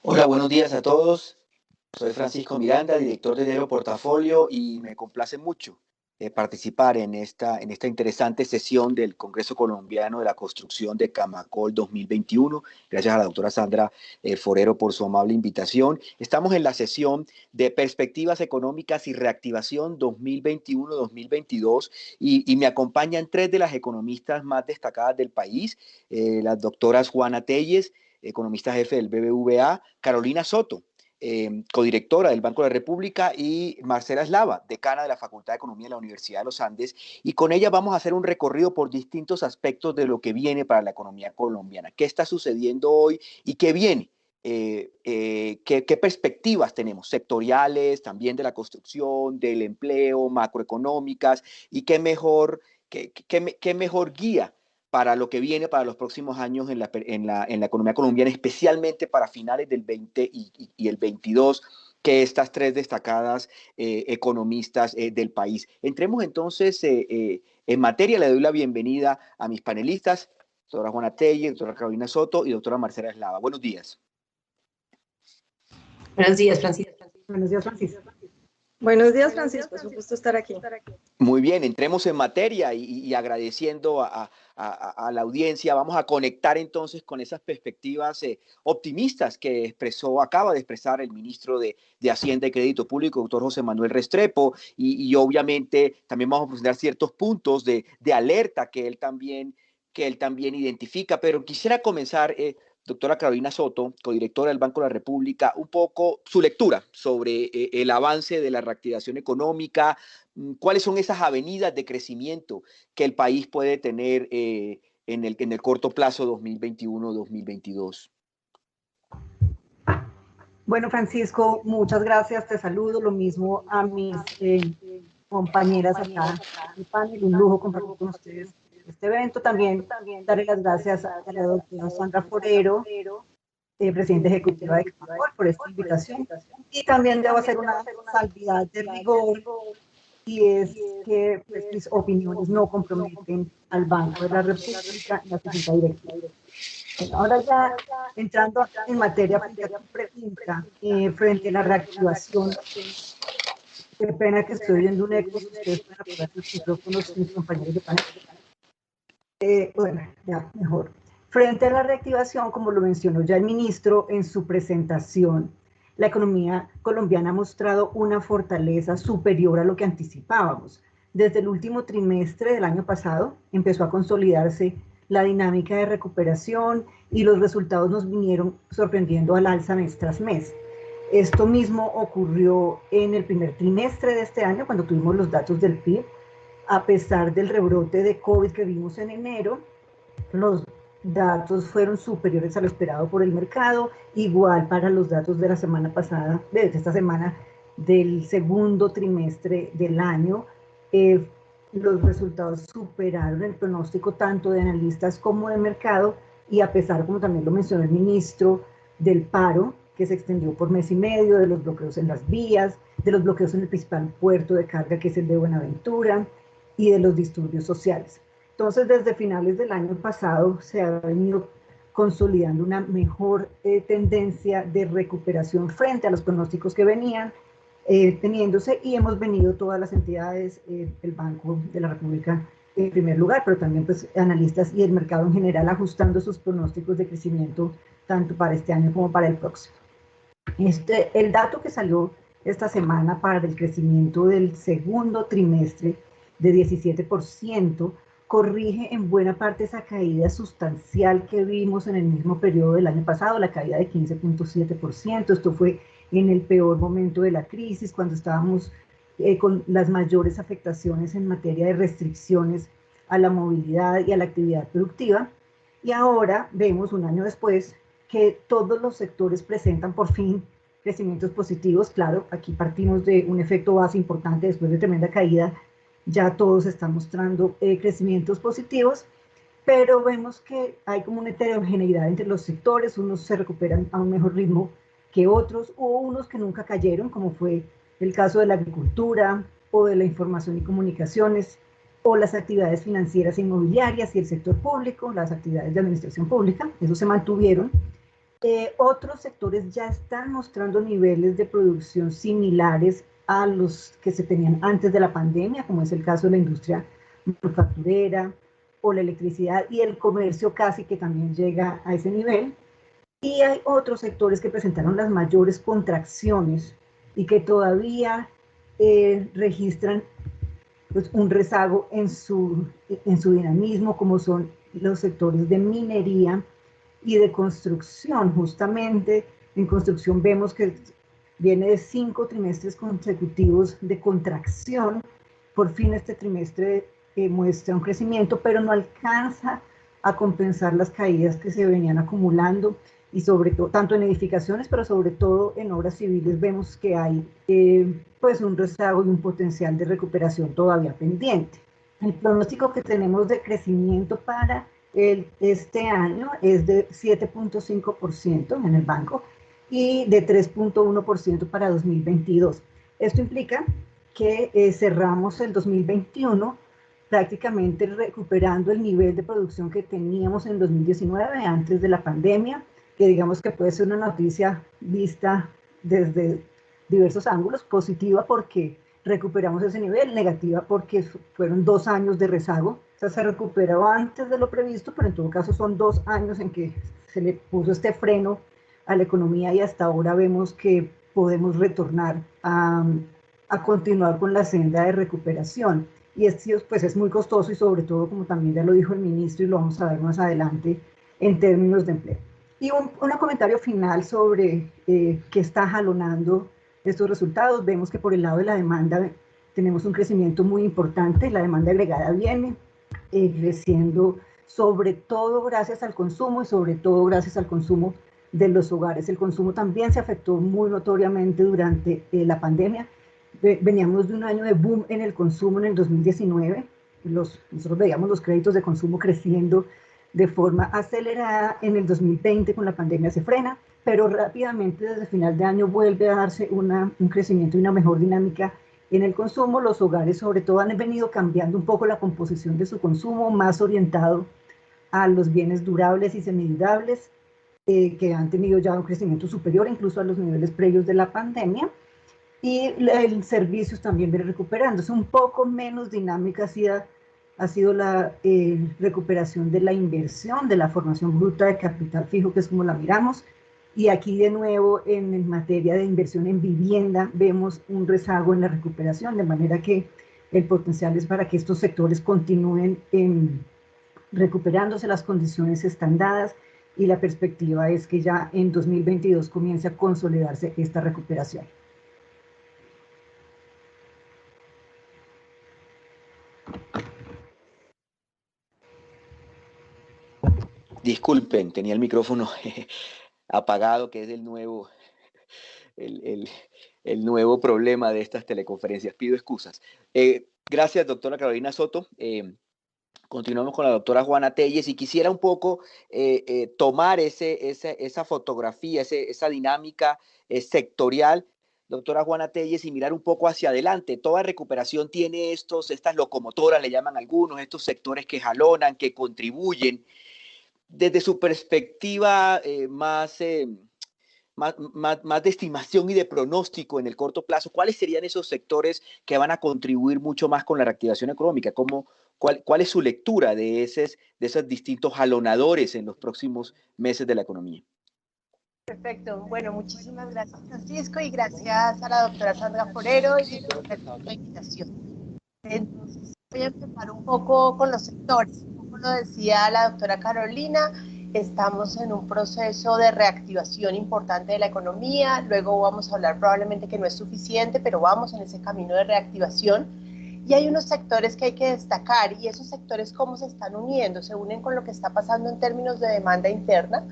Hola, buenos días a todos. Soy Francisco Miranda, director de Diario Portafolio, y me complace mucho participar en esta interesante sesión del Congreso Colombiano de la Construcción de Camacol 2021. Gracias a la doctora Sandra Forero por su amable invitación. Estamos en la sesión de Perspectivas Económicas y Reactivación 2021-2022 y me acompañan tres de las economistas más destacadas del país, las doctoras Juana Telles, economista jefe del BBVA, Carolina Soto, codirectora del Banco de la República, y Marcela Eslava, decana de la Facultad de Economía de la Universidad de los Andes, y con ella vamos a hacer un recorrido por distintos aspectos de lo que viene para la economía colombiana, qué está sucediendo hoy y qué viene. ¿Qué perspectivas tenemos sectoriales, también de la construcción, del empleo, macroeconómicas, y qué mejor guía para lo que viene para los próximos años en la economía colombiana, especialmente para finales del 20 y el 22, que estas tres destacadas economistas del país. Entremos entonces en materia. Le doy la bienvenida a mis panelistas, doctora Juana Telles, doctora Carolina Soto y doctora Marcela Eslava. Buenos días. Buenos días, Francisco. Buenos días, Francisco. Buenos días, Francisco. Es un gusto estar aquí. Muy bien, entremos en materia y agradeciendo a la audiencia, vamos a conectar entonces con esas perspectivas optimistas que acaba de expresar el ministro de Hacienda y Crédito Público, doctor José Manuel Restrepo, y obviamente también vamos a presentar ciertos puntos de alerta que él también identifica, pero quisiera comenzar, doctora Carolina Soto, codirectora del Banco de la República, un poco su lectura sobre el avance de la reactivación económica, cuáles son esas avenidas de crecimiento que el país puede tener en el corto plazo 2021-2022. Bueno, Francisco, muchas gracias, te saludo, lo mismo a mis compañeras acá en el panel, un lujo compartir con ustedes este evento. También darle las gracias a la doctora Sandra Forero, presidenta ejecutiva de Camacol, por esta invitación. Y también debo hacer una salvedad de rigor, y es que pues, mis opiniones no comprometen al Banco de la República y a su junta directiva. Bueno, ahora ya entrando en materia, pregunta frente a la reactivación. Qué pena que estoy oyendo un eco, ustedes pueden apagar sus micrófonos, mis compañeros de panel. Bueno, ya, mejor. Frente a la reactivación, como lo mencionó ya el ministro en su presentación, la economía colombiana ha mostrado una fortaleza superior a lo que anticipábamos. Desde el último trimestre del año pasado empezó a consolidarse la dinámica de recuperación y los resultados nos vinieron sorprendiendo al alza mes tras mes. Esto mismo ocurrió en el primer trimestre de este año, cuando tuvimos los datos del PIB. A pesar del rebrote de COVID que vimos en enero, los datos fueron superiores a lo esperado por el mercado, igual para los datos de la semana pasada, de esta semana del segundo trimestre del año. Los resultados superaron el pronóstico tanto de analistas como de mercado, y a pesar, como también lo mencionó el ministro, del paro que se extendió por mes y medio, de los bloqueos en las vías, de los bloqueos en el principal puerto de carga que es el de Buenaventura, y de los disturbios sociales. Entonces, desde finales del año pasado se ha venido consolidando una mejor tendencia de recuperación frente a los pronósticos que venían teniéndose, y hemos venido todas las entidades, el Banco de la República en primer lugar, pero también pues analistas y el mercado en general ajustando sus pronósticos de crecimiento tanto para este año como para el próximo. El dato que salió esta semana para el crecimiento del segundo trimestre de 17%, corrige en buena parte esa caída sustancial que vimos en el mismo periodo del año pasado, la caída de 15.7%. Esto fue en el peor momento de la crisis, cuando estábamos con las mayores afectaciones en materia de restricciones a la movilidad y a la actividad productiva. Y ahora vemos, un año después, que todos los sectores presentan por fin crecimientos positivos. Claro, aquí partimos de un efecto base importante después de tremenda caída. Ya todos están mostrando crecimientos positivos, pero vemos que hay como una heterogeneidad entre los sectores. Unos se recuperan a un mejor ritmo que otros, o unos que nunca cayeron, como fue el caso de la agricultura o de la información y comunicaciones, o las actividades financieras e inmobiliarias y el sector público, las actividades de administración pública, eso se mantuvieron. Otros sectores ya están mostrando niveles de producción similares a los que se tenían antes de la pandemia, como es el caso de la industria manufacturera o la electricidad, y el comercio casi que también llega a ese nivel. Y hay otros sectores que presentaron las mayores contracciones y que todavía registran pues, un rezago en su dinamismo, como son los sectores de minería y de construcción. Justamente en construcción vemos que viene de 5 trimestres consecutivos de contracción. Por fin este trimestre muestra un crecimiento, pero no alcanza a compensar las caídas que se venían acumulando, y sobre todo, tanto en edificaciones, pero sobre todo en obras civiles, vemos que hay pues un rezago y un potencial de recuperación todavía pendiente. El pronóstico que tenemos de crecimiento para este año es de 7.5% en el banco y de 3.1% para 2022. Esto implica que cerramos el 2021 prácticamente recuperando el nivel de producción que teníamos en 2019, antes de la pandemia, que digamos que puede ser una noticia vista desde diversos ángulos: positiva porque recuperamos ese nivel, negativa porque fueron 2 años de rezago. O sea, se recuperó antes de lo previsto, pero en todo caso son 2 años en que se le puso este freno a la economía, y hasta ahora vemos que podemos retornar a continuar con la senda de recuperación. Y esto pues es muy costoso, y sobre todo, como también ya lo dijo el ministro y lo vamos a ver más adelante, en términos de empleo. Y un comentario final sobre qué está jalonando estos resultados. Vemos que por el lado de la demanda tenemos un crecimiento muy importante. La demanda agregada viene creciendo, sobre todo gracias al consumo, y sobre todo gracias al consumo de los hogares. El consumo también se afectó muy notoriamente durante la pandemia. Veníamos de un año de boom en el consumo en el 2019. Nosotros veíamos los créditos de consumo creciendo de forma acelerada. En el 2020 con la pandemia se frena, pero rápidamente desde final de año vuelve a darse un crecimiento y una mejor dinámica en el consumo. Los hogares sobre todo han venido cambiando un poco la composición de su consumo, más orientado a los bienes durables y semidurables, que han tenido ya un crecimiento superior incluso a los niveles previos de la pandemia. Y el servicios también viene recuperándose. Un poco menos dinámica ha sido la recuperación de la inversión, de la formación bruta de capital fijo, que es como la miramos. Y aquí de nuevo, en materia de inversión en vivienda, vemos un rezago en la recuperación, de manera que el potencial es para que estos sectores continúen recuperándose. Las condiciones están dadas, y la perspectiva es que ya en 2022 comience a consolidarse esta recuperación. Disculpen, tenía el micrófono apagado, que es el nuevo, el nuevo problema de estas teleconferencias. Pido excusas. Gracias, doctora Carolina Soto. Continuamos con la doctora Juana Telles, y quisiera un poco tomar esa fotografía, esa dinámica sectorial, doctora Juana Telles, y mirar un poco hacia adelante. Toda recuperación tiene estas locomotoras, le llaman algunos, estos sectores que jalonan, que contribuyen. Desde su perspectiva más de estimación y de pronóstico en el corto plazo, ¿cuáles serían esos sectores que van a contribuir mucho más con la reactivación económica? ¿Cuál es su lectura de esos distintos jalonadores en los próximos meses de la economía? Perfecto. Bueno, muchísimas gracias, Francisco, y gracias a la doctora Sandra Forero y por la invitación. Entonces, voy a empezar un poco con los sectores. Como lo decía la doctora Carolina, estamos en un proceso de reactivación importante de la economía. Luego vamos a hablar probablemente que no es suficiente, pero vamos en ese camino de reactivación. Y hay unos sectores que hay que destacar, y esos sectores cómo se están uniendo, se unen con lo que está pasando en términos de demanda interna,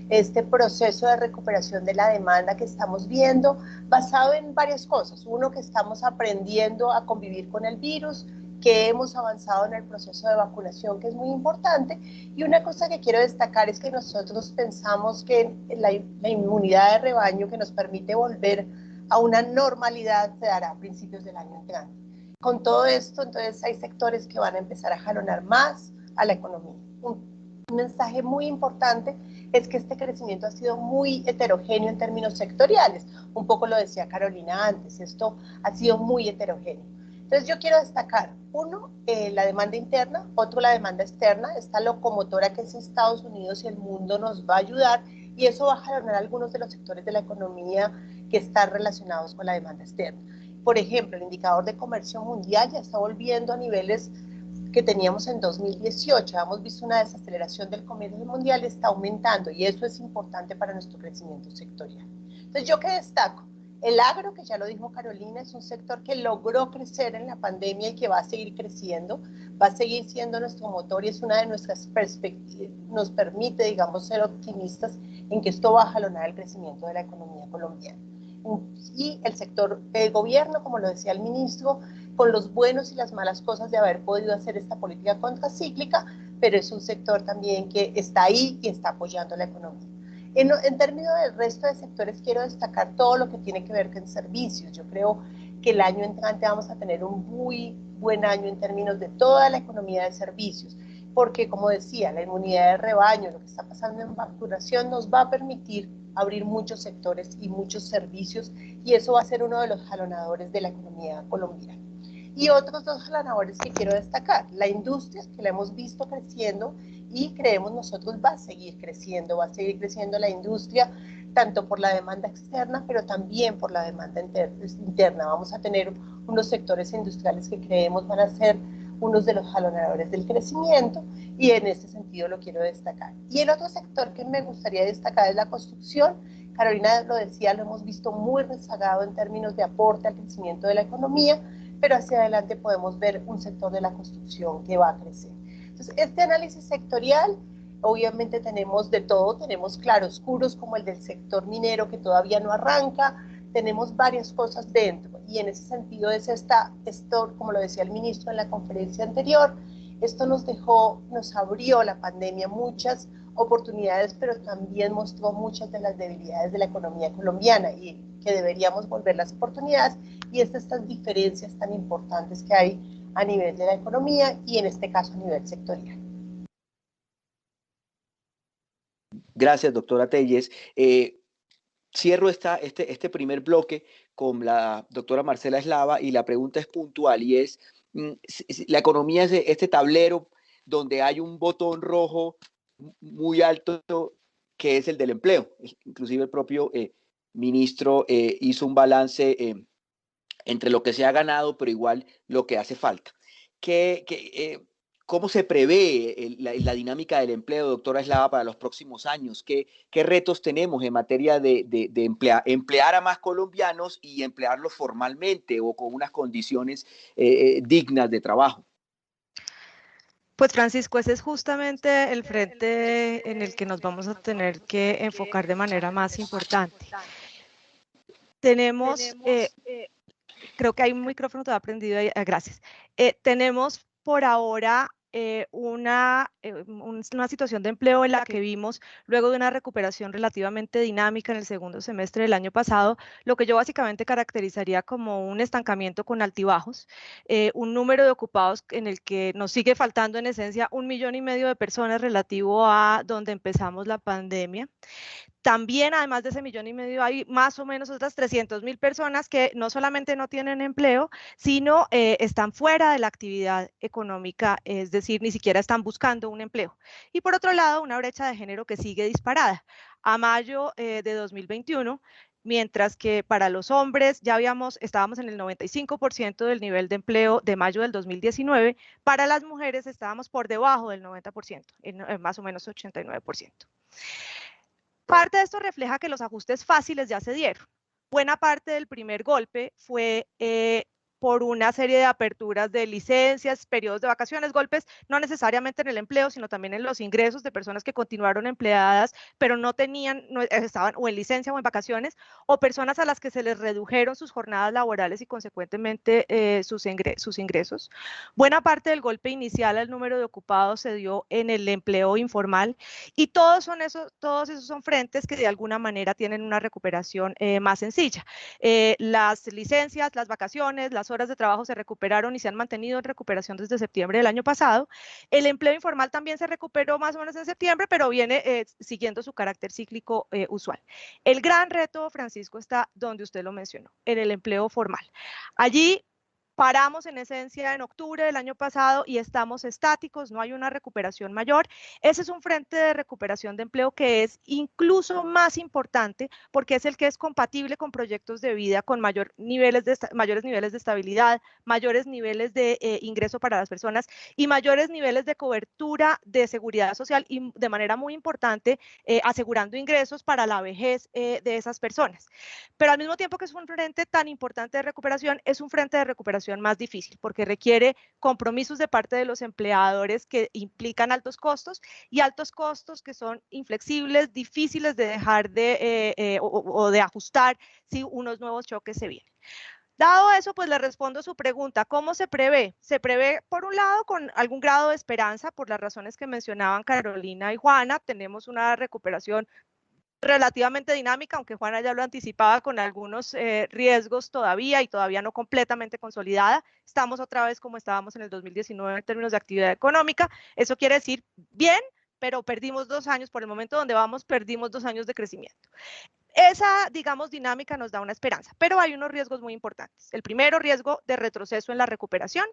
este proceso de recuperación de la demanda que estamos viendo, basado en varias cosas. Uno, que estamos aprendiendo a convivir con el virus, que hemos avanzado en el proceso de vacunación, que es muy importante. Y una cosa que quiero destacar es que nosotros pensamos que la inmunidad de rebaño que nos permite volver a una normalidad se dará a principios del año entrante. Con todo esto, entonces hay sectores que van a empezar a jalonar más a la economía. Un mensaje muy importante es que este crecimiento ha sido muy heterogéneo en términos sectoriales. Un poco lo decía Carolina antes, esto ha sido muy heterogéneo. Entonces yo quiero destacar, uno, la demanda interna, otro, la demanda externa. Esta locomotora que es Estados Unidos y el mundo nos va a ayudar, y eso va a jalonar algunos de los sectores de la economía que están relacionados con la demanda externa. Por ejemplo, el indicador de comercio mundial ya está volviendo a niveles que teníamos en 2018. Hemos visto una desaceleración del comercio mundial, está aumentando, y eso es importante para nuestro crecimiento sectorial. Entonces, ¿yo qué destaco? El agro, que ya lo dijo Carolina, es un sector que logró crecer en la pandemia y que va a seguir creciendo, va a seguir siendo nuestro motor, y es una de nuestras perspectivas, nos permite, digamos, ser optimistas en que esto va a jalonar el crecimiento de la economía colombiana. Y el sector gobierno, como lo decía el ministro, con los buenos y las malas cosas de haber podido hacer esta política contracíclica, pero es un sector también que está ahí y está apoyando la economía. En términos del resto de sectores, quiero destacar todo lo que tiene que ver con servicios. Yo creo que el año entrante vamos a tener un muy buen año en términos de toda la economía de servicios, porque, como decía, la inmunidad de rebaño, lo que está pasando en vacunación, nos va a permitir abrir muchos sectores y muchos servicios, y eso va a ser uno de los jalonadores de la economía colombiana. Y otros dos jalonadores que quiero destacar: la industria, que la hemos visto creciendo y creemos nosotros va a seguir creciendo la industria, tanto por la demanda externa, pero también por la demanda interna. Vamos a tener unos sectores industriales que creemos van a ser unos de los jalonadores del crecimiento, y en ese sentido lo quiero destacar. Y el otro sector que me gustaría destacar es la construcción. Carolina lo decía, lo hemos visto muy rezagado en términos de aporte al crecimiento de la economía, pero hacia adelante podemos ver un sector de la construcción que va a crecer. Entonces, este análisis sectorial, obviamente tenemos de todo, tenemos claroscuros como el del sector minero, que todavía no arranca, tenemos varias cosas dentro, y en ese sentido es esto, como lo decía el ministro en la conferencia anterior, esto nos abrió la pandemia muchas oportunidades, pero también mostró muchas de las debilidades de la economía colombiana, y que deberíamos volver las oportunidades, y estas diferencias tan importantes que hay a nivel de la economía, y en este caso a nivel sectorial. Gracias, doctora Telles. Cierro este primer bloque con la doctora Marcela Eslava, y la pregunta es puntual, y es, la economía es este tablero donde hay un botón rojo muy alto que es el del empleo. Inclusive el propio ministro hizo un balance entre lo que se ha ganado, pero igual lo que hace falta. ¿Cómo se prevé la dinámica del empleo, doctora Eslava, para los próximos años? ¿Qué retos tenemos en materia de emplear a más colombianos y emplearlos formalmente o con unas condiciones dignas de trabajo? Pues, Francisco, ese es justamente el frente en el que nos vamos a tener que enfocar de manera más importante. Tenemos, creo que hay un micrófono todavía prendido ahí, gracias. Tenemos por ahora una situación de empleo en la que vimos, luego de una recuperación relativamente dinámica en el segundo semestre del año pasado, lo que yo básicamente caracterizaría como un estancamiento con altibajos, un número de ocupados en el que nos sigue faltando en esencia 1,5 millones de personas relativo a donde empezamos la pandemia. También, además de ese 1,5 millones, hay más o menos otras 300,000 personas que no solamente no tienen empleo, sino están fuera de la actividad económica, es decir, ni siquiera están buscando un empleo. Y por otro lado, una brecha de género que sigue disparada. A mayo de 2021, mientras que para los hombres ya estábamos en el 95% del nivel de empleo de mayo del 2019, para las mujeres estábamos por debajo del 90%, en más o menos 89%. Parte de esto refleja que los ajustes fáciles ya se dieron. Buena parte del primer golpe fue por una serie de aperturas de licencias, periodos de vacaciones, golpes, no necesariamente en el empleo, sino también en los ingresos de personas que continuaron empleadas, pero no tenían, no, estaban o en licencia o en vacaciones, o personas a las que se les redujeron sus jornadas laborales y consecuentemente sus ingresos. Buena parte del golpe inicial al número de ocupados se dio en el empleo informal, y todos esos son frentes que de alguna manera tienen una recuperación más sencilla. Las licencias, las vacaciones, las horas de trabajo se recuperaron y se han mantenido en recuperación desde septiembre del año pasado. El empleo informal también se recuperó más o menos en septiembre, pero viene siguiendo su carácter cíclico usual. El gran reto, Francisco, está donde usted lo mencionó, en el empleo formal. Allí paramos en esencia en octubre del año pasado y estamos estáticos, no hay una recuperación mayor. Ese es un frente de recuperación de empleo que es incluso más importante porque es el que es compatible con proyectos de vida con mayores niveles de estabilidad, mayores niveles de ingreso para las personas y mayores niveles de cobertura de seguridad social y de manera muy importante asegurando ingresos para la vejez de esas personas. Pero al mismo tiempo que es un frente tan importante de recuperación, es un frente de recuperación más difícil porque requiere compromisos de parte de los empleadores que implican altos costos y altos costos que son inflexibles, difíciles de dejar o de ajustar si unos nuevos choques se vienen. Dado eso, pues le respondo su pregunta, ¿cómo se prevé? Se prevé, por un lado, con algún grado de esperanza, por las razones que mencionaban Carolina y Juana, tenemos una recuperación relativamente dinámica, aunque Juana ya lo anticipaba, con algunos riesgos todavía y todavía no completamente consolidada. Estamos otra vez como estábamos en el 2019 en términos de actividad económica. Eso quiere decir bien, pero perdimos 2 años, por el momento donde vamos, perdimos 2 años de crecimiento. Esa, digamos, dinámica nos da una esperanza, pero hay unos riesgos muy importantes. El primero, riesgo de retroceso en la recuperación.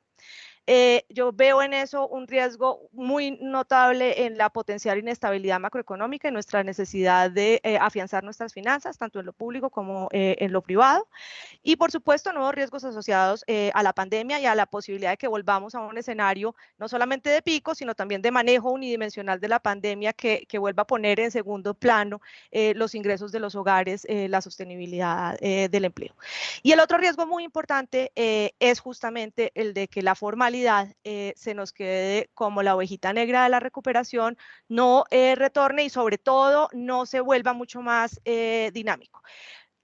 Yo veo en eso un riesgo muy notable en la potencial inestabilidad macroeconómica y nuestra necesidad de afianzar nuestras finanzas, tanto en lo público como en lo privado. Y, por supuesto, nuevos riesgos asociados a la pandemia y a la posibilidad de que volvamos a un escenario no solamente de pico, sino también de manejo unidimensional de la pandemia que vuelva a poner en segundo plano los ingresos de los hogares, la sostenibilidad del empleo. Y el otro riesgo muy importante es justamente el de que la formalidad se nos quede como la ovejita negra de la recuperación, no retorne y sobre todo no se vuelva mucho más dinámico.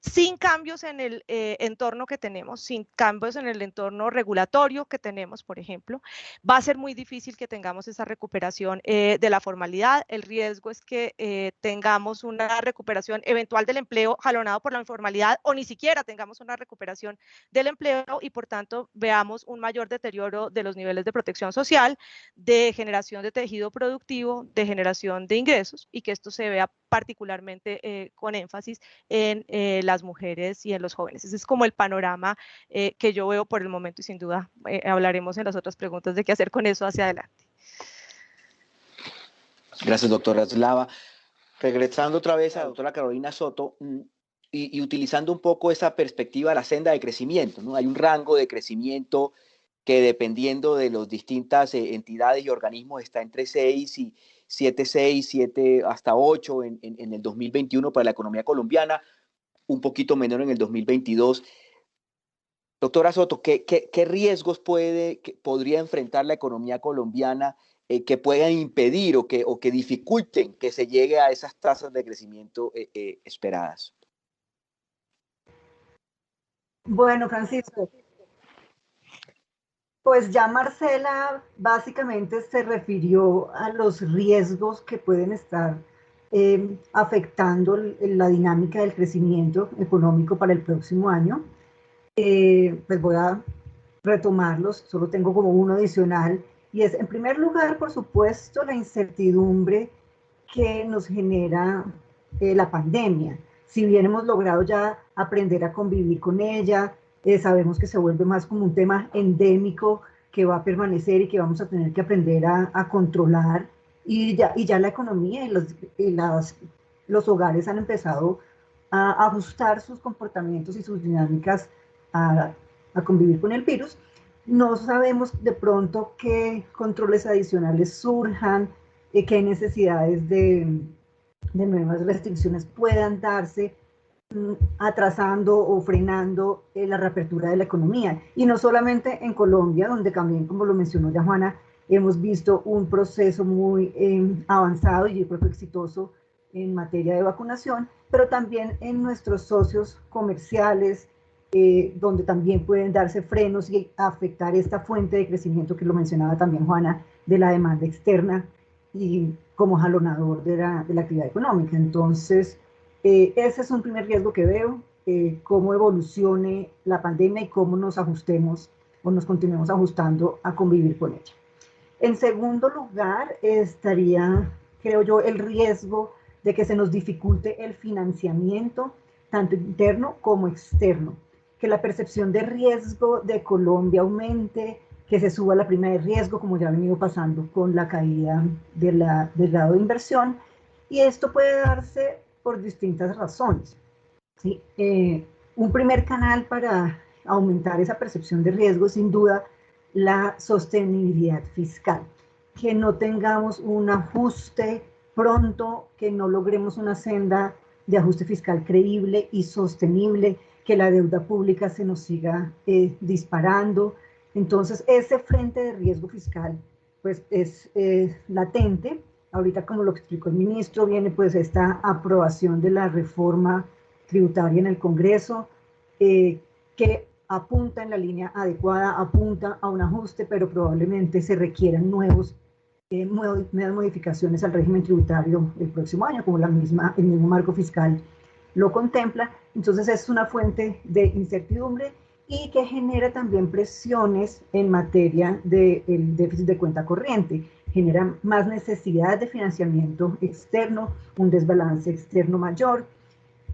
Sin cambios en el entorno que tenemos, sin cambios en el entorno regulatorio que tenemos, por ejemplo, va a ser muy difícil que tengamos esa recuperación de la formalidad. El riesgo es que tengamos una recuperación eventual del empleo jalonado por la informalidad o ni siquiera tengamos una recuperación del empleo y por tanto veamos un mayor deterioro de los niveles de protección social, de generación de tejido productivo, de generación de ingresos y que esto se vea particularmente con énfasis en las mujeres y en los jóvenes. Ese es como el panorama que yo veo por el momento y sin duda hablaremos en las otras preguntas de qué hacer con eso hacia adelante. Gracias, doctora Slava. Regresando otra vez a la doctora Carolina Soto y utilizando un poco esa perspectiva de la senda de crecimiento, ¿no? Hay un rango de crecimiento que dependiendo de las distintas entidades y organismos está entre 6 y 7 hasta 8 en el 2021 para la economía colombiana, un poquito menor en el 2022. Doctora Soto, ¿qué riesgos podría enfrentar la economía colombiana que puedan impedir o que dificulten que se llegue a esas tasas de crecimiento esperadas? Bueno, Francisco, pues ya Marcela básicamente se refirió a los riesgos que pueden estar afectando la dinámica del crecimiento económico para el próximo año. Pues voy a retomarlos, solo tengo como uno adicional, y es, en primer lugar, por supuesto, la incertidumbre que nos genera la pandemia. Si bien hemos logrado ya aprender a convivir con ella, sabemos que se vuelve más como un tema endémico que va a permanecer y que vamos a tener que aprender a controlar, y ya la economía y los hogares han empezado a ajustar sus comportamientos y sus dinámicas a convivir con el virus. No sabemos de pronto qué controles adicionales surjan, qué necesidades de nuevas restricciones puedan darse, atrasando o frenando la reapertura de la economía. Y no solamente en Colombia, donde también, como lo mencionó ya Juana, hemos visto un proceso muy avanzado y yo creo que exitoso en materia de vacunación, pero también en nuestros socios comerciales, donde también pueden darse frenos y afectar esta fuente de crecimiento que lo mencionaba también Juana, de la demanda externa y como jalonador de la actividad económica. Entonces, ese es un primer riesgo que veo, cómo evolucione la pandemia y cómo nos ajustemos o nos continuemos ajustando a convivir con ella. En segundo lugar, estaría, creo yo, el riesgo de que se nos dificulte el financiamiento, tanto interno como externo, que la percepción de riesgo de Colombia aumente, que se suba la prima de riesgo, como ya ha venido pasando con la caída del grado de inversión, y esto puede darse por distintas razones. ¿Sí? Un primer canal para aumentar esa percepción de riesgo, sin duda, la sostenibilidad fiscal. Que no tengamos un ajuste pronto, que no logremos una senda de ajuste fiscal creíble y sostenible, que la deuda pública se nos siga disparando. Entonces, ese frente de riesgo fiscal pues es latente. Ahorita, como lo explicó el ministro, viene pues esta aprobación de la reforma tributaria en el Congreso, que apunta en la línea adecuada, apunta a un ajuste, pero probablemente se requieran nuevas modificaciones al régimen tributario el próximo año, como el mismo marco fiscal lo contempla. Entonces es una fuente de incertidumbre y que genera también presiones en materia del déficit de cuenta corriente, genera más necesidad de financiamiento externo, un desbalance externo mayor,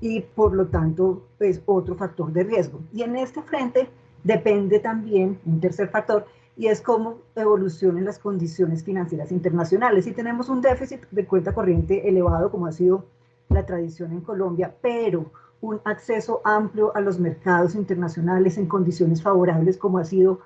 y por lo tanto es otro factor de riesgo. Y en este frente depende también un tercer factor, y es cómo evolucionen las condiciones financieras internacionales. Si tenemos un déficit de cuenta corriente elevado, como ha sido la tradición en Colombia, pero un acceso amplio a los mercados internacionales en condiciones favorables, como ha sido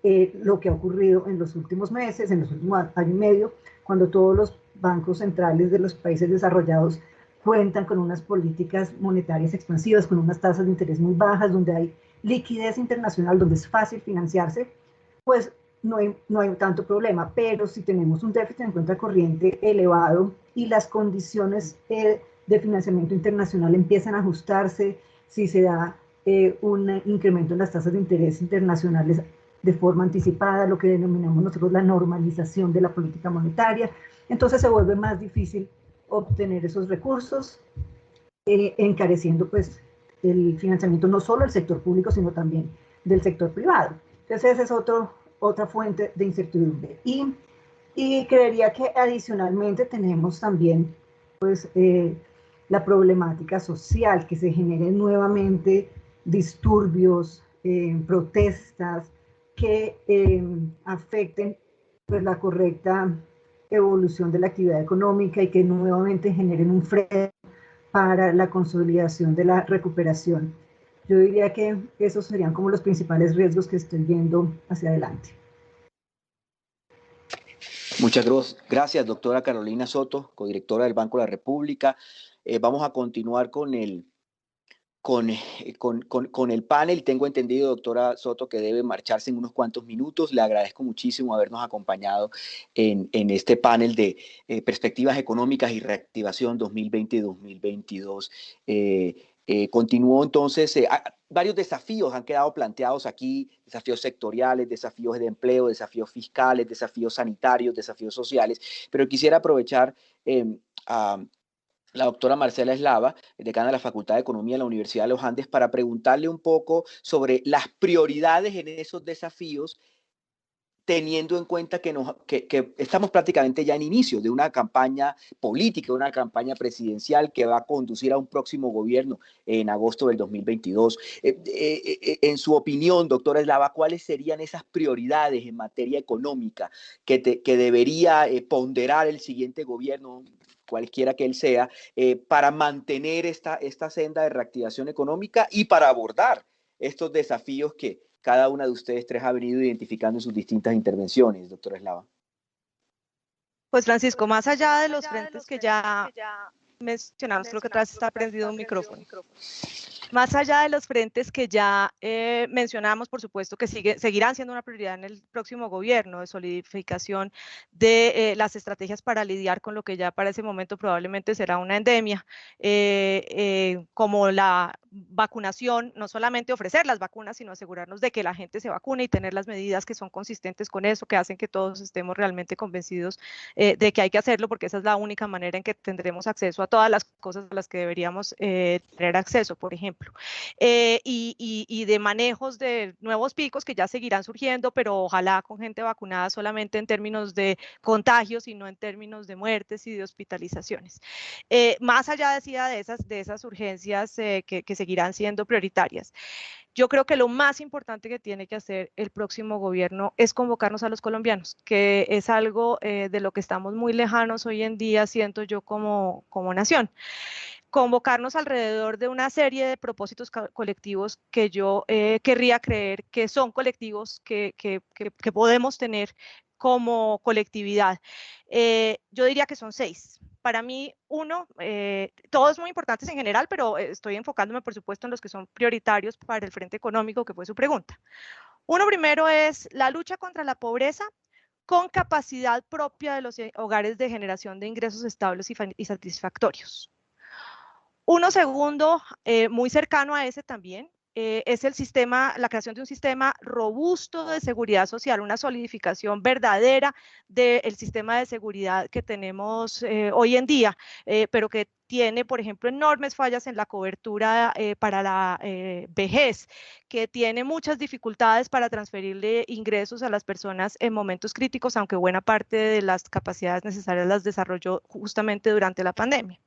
lo que ha ocurrido en los últimos meses, en los últimos año y medio, cuando todos los bancos centrales de los países desarrollados cuentan con unas políticas monetarias expansivas, con unas tasas de interés muy bajas, donde hay liquidez internacional, donde es fácil financiarse, pues no hay tanto problema. Pero si tenemos un déficit en cuenta corriente elevado y las condiciones de financiamiento internacional empiezan a ajustarse, si se da un incremento en las tasas de interés internacionales de forma anticipada, lo que denominamos nosotros la normalización de la política monetaria, entonces se vuelve más difícil obtener esos recursos, encareciendo pues el financiamiento no solo del sector público, sino también del sector privado. Entonces esa es otra fuente de incertidumbre. Y creería que adicionalmente tenemos también pues la problemática social, que se generen nuevamente disturbios, protestas que afecten pues la correcta evolución de la actividad económica y que nuevamente generen un freno para la consolidación de la recuperación. Yo diría que esos serían como los principales riesgos que estoy viendo hacia adelante. Muchas gracias, doctora Carolina Soto, codirectora del Banco de la República. Vamos a continuar con el panel. Tengo entendido, doctora Soto, que debe marcharse en unos cuantos minutos. Le agradezco muchísimo habernos acompañado en este panel de perspectivas económicas y reactivación 2020 y 2022. Continúo entonces, varios desafíos han quedado planteados aquí, desafíos sectoriales, desafíos de empleo, desafíos fiscales, desafíos sanitarios, desafíos sociales, pero quisiera aprovechar a la doctora Marcela Eslava, decana de la Facultad de Economía de la Universidad de los Andes, para preguntarle un poco sobre las prioridades en esos desafíos, teniendo en cuenta que estamos prácticamente ya en inicio de una campaña política, una campaña presidencial que va a conducir a un próximo gobierno en agosto del 2022. En su opinión, doctora Eslava, ¿cuáles serían esas prioridades en materia económica que debería ponderar el siguiente gobierno, cualquiera que él sea, para mantener esta senda de reactivación económica y para abordar estos desafíos que cada una de ustedes tres ha venido identificando en sus distintas intervenciones, doctora Eslava? Pues Francisco, más allá de los frentes que ya mencionamos, creo que atrás está prendido un micrófono. Más allá de los frentes que ya mencionamos, por supuesto que seguirán siendo una prioridad en el próximo gobierno, de solidificación de las estrategias para lidiar con lo que ya para ese momento probablemente será una endemia, como la vacunación, no solamente ofrecer las vacunas, sino asegurarnos de que la gente se vacune y tener las medidas que son consistentes con eso, que hacen que todos estemos realmente convencidos de que hay que hacerlo, porque esa es la única manera en que tendremos acceso a todas las cosas a las que deberíamos tener acceso, por ejemplo. Y de manejos de nuevos picos que ya seguirán surgiendo, pero ojalá con gente vacunada solamente en términos de contagios y no en términos de muertes y de hospitalizaciones. Más allá, decía, de esas urgencias que seguirán siendo prioritarias. Yo creo que lo más importante que tiene que hacer el próximo gobierno es convocarnos a los colombianos, que es algo de lo que estamos muy lejanos hoy en día, siento yo, como nación. Convocarnos alrededor de una serie de propósitos colectivos que yo querría creer que son colectivos que podemos tener como colectividad. Yo diría que son 6. Para mí, uno, todos muy importantes en general, pero estoy enfocándome, por supuesto, en los que son prioritarios para el frente económico, que fue su pregunta. Uno primero es la lucha contra la pobreza con capacidad propia de los hogares de generación de ingresos estables y satisfactorios. Uno segundo, muy cercano a ese también, es la creación de un sistema robusto de seguridad social, una solidificación verdadera del sistema de seguridad que tenemos hoy en día, pero que tiene, por ejemplo, enormes fallas en la cobertura para la vejez, que tiene muchas dificultades para transferirle ingresos a las personas en momentos críticos, aunque buena parte de las capacidades necesarias las desarrolló justamente durante la pandemia.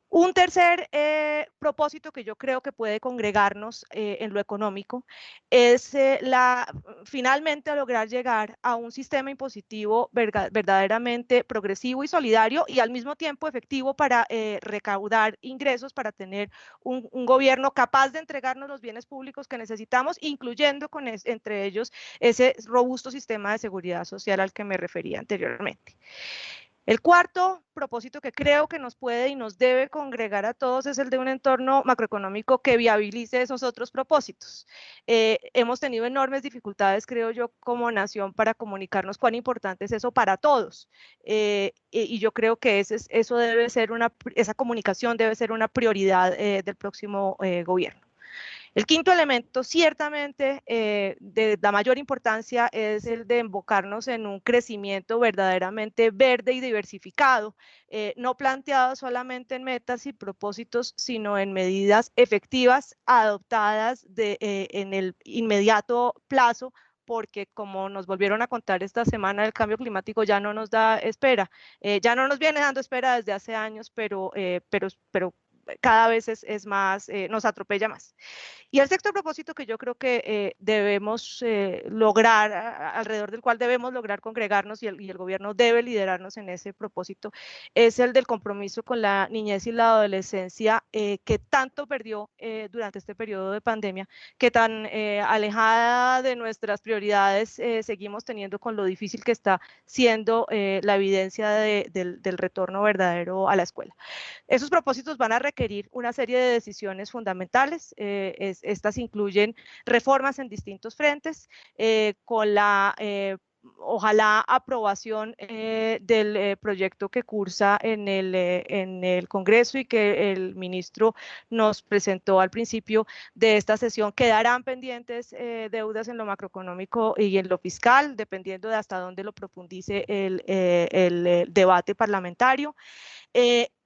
Un tercer propósito que yo creo que puede congregarnos en lo económico es finalmente lograr llegar a un sistema impositivo verdaderamente progresivo y solidario y al mismo tiempo efectivo para recaudar ingresos, para tener un gobierno capaz de entregarnos los bienes públicos que necesitamos, incluyendo entre ellos ese robusto sistema de seguridad social al que me refería anteriormente. El cuarto propósito que creo que nos puede y nos debe congregar a todos es el de un entorno macroeconómico que viabilice esos otros propósitos. Hemos tenido enormes dificultades, creo yo, como nación para comunicarnos cuán importante es eso para todos. Y yo creo que esa comunicación debe ser una prioridad del próximo gobierno. El quinto elemento, ciertamente, de la mayor importancia es el de enfocarnos en un crecimiento verdaderamente verde y diversificado, no planteado solamente en metas y propósitos, sino en medidas efectivas adoptadas en el inmediato plazo, porque como nos volvieron a contar esta semana, el cambio climático ya no nos da espera, ya no nos viene dando espera desde hace años, pero cada vez es más, nos atropella más. Y el sexto propósito que yo creo que debemos lograr, alrededor del cual debemos lograr congregarnos y el gobierno debe liderarnos en ese propósito, es el del compromiso con la niñez y la adolescencia que tanto perdió durante este periodo de pandemia, que tan alejada de nuestras prioridades seguimos teniendo con lo difícil que está siendo la evidencia del retorno verdadero a la escuela. Esos propósitos van a requerir una serie de decisiones fundamentales. Estas incluyen reformas en distintos frentes, con la ojalá aprobación del proyecto que cursa en el Congreso y que el ministro nos presentó al principio de esta sesión. Quedarán pendientes deudas en lo macroeconómico y en lo fiscal, dependiendo de hasta dónde lo profundice el debate parlamentario.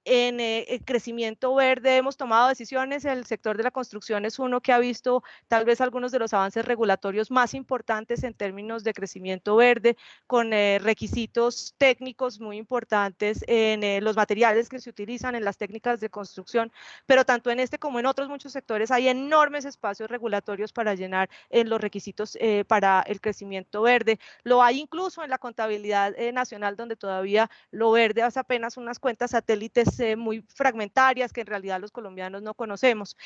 En el crecimiento verde hemos tomado decisiones, el sector de la construcción es uno que ha visto tal vez algunos de los avances regulatorios más importantes en términos de crecimiento verde, con requisitos técnicos muy importantes en los materiales que se utilizan en las técnicas de construcción, pero tanto en este como en otros muchos sectores hay enormes espacios regulatorios para llenar en los requisitos para el crecimiento verde. Lo hay incluso en la contabilidad nacional, donde todavía lo verde hace apenas unas cuentas satélites muy fragmentarias que en realidad los colombianos no conocemos.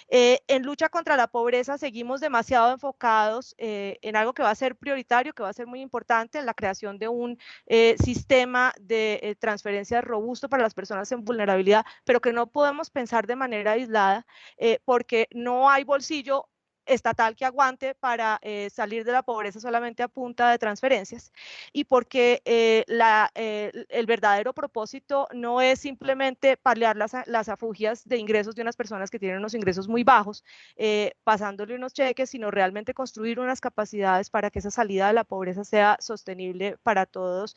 En lucha contra la pobreza seguimos demasiado enfocados en algo que va a ser prioritario, que va a ser muy importante, en la creación de un sistema de transferencias robusto para las personas en vulnerabilidad, pero que no podemos pensar de manera aislada porque no hay bolsillo estatal que aguante para salir de la pobreza solamente a punta de transferencias, y porque el verdadero propósito no es simplemente paliar las afugias de ingresos de unas personas que tienen unos ingresos muy bajos, pasándole unos cheques, sino realmente construir unas capacidades para que esa salida de la pobreza sea sostenible para todos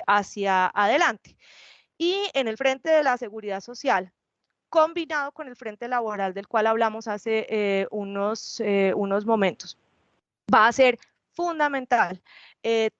hacia adelante. Y en el frente de la seguridad social, combinado con el frente laboral del cual hablamos hace unos momentos, va a ser fundamental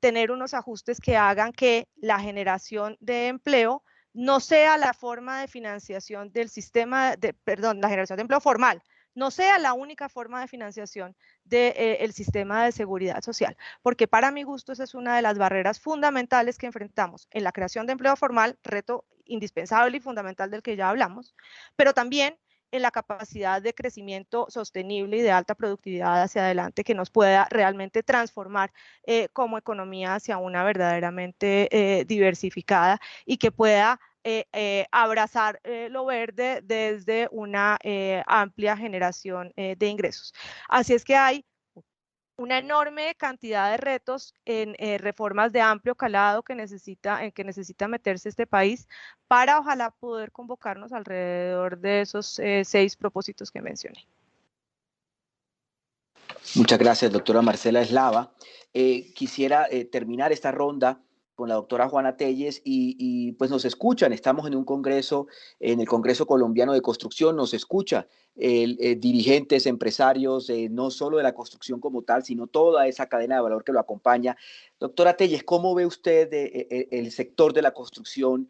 tener unos ajustes que hagan que la generación de empleo no sea la forma de financiación del sistema, la generación de empleo formal, no sea la única forma de financiación del sistema de seguridad social, porque para mi gusto esa es una de las barreras fundamentales que enfrentamos en la creación de empleo formal, reto indispensable y fundamental del que ya hablamos, pero también en la capacidad de crecimiento sostenible y de alta productividad hacia adelante que nos pueda realmente transformar como economía hacia una verdaderamente diversificada y que pueda abrazar lo verde desde una amplia generación de ingresos. Así es que hay una enorme cantidad de retos en reformas de amplio calado en que necesita meterse este país para ojalá poder convocarnos alrededor de esos 6 propósitos que mencioné. Muchas gracias, doctora Marcela Eslava. Quisiera terminar esta ronda con la doctora Juana Telles y pues nos escuchan, estamos en un congreso, en el Congreso Colombiano de Construcción, nos escucha dirigentes, empresarios, no solo de la construcción como tal, sino toda esa cadena de valor que lo acompaña. Doctora Telles, ¿cómo ve usted el sector de la construcción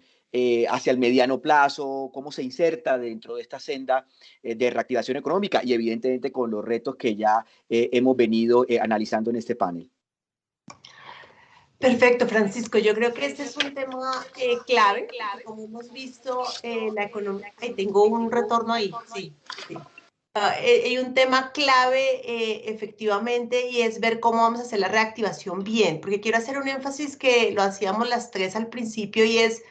hacia el mediano plazo? ¿Cómo se inserta dentro de esta senda de reactivación económica? Y evidentemente con los retos que ya hemos venido analizando en este panel. Perfecto, Francisco. Yo creo que este es un tema clave. Como hemos visto, la economía... tengo un retorno ahí, sí. Hay un tema clave, efectivamente, y es ver cómo vamos a hacer la reactivación bien, porque quiero hacer un énfasis que lo hacíamos las tres al principio, y es,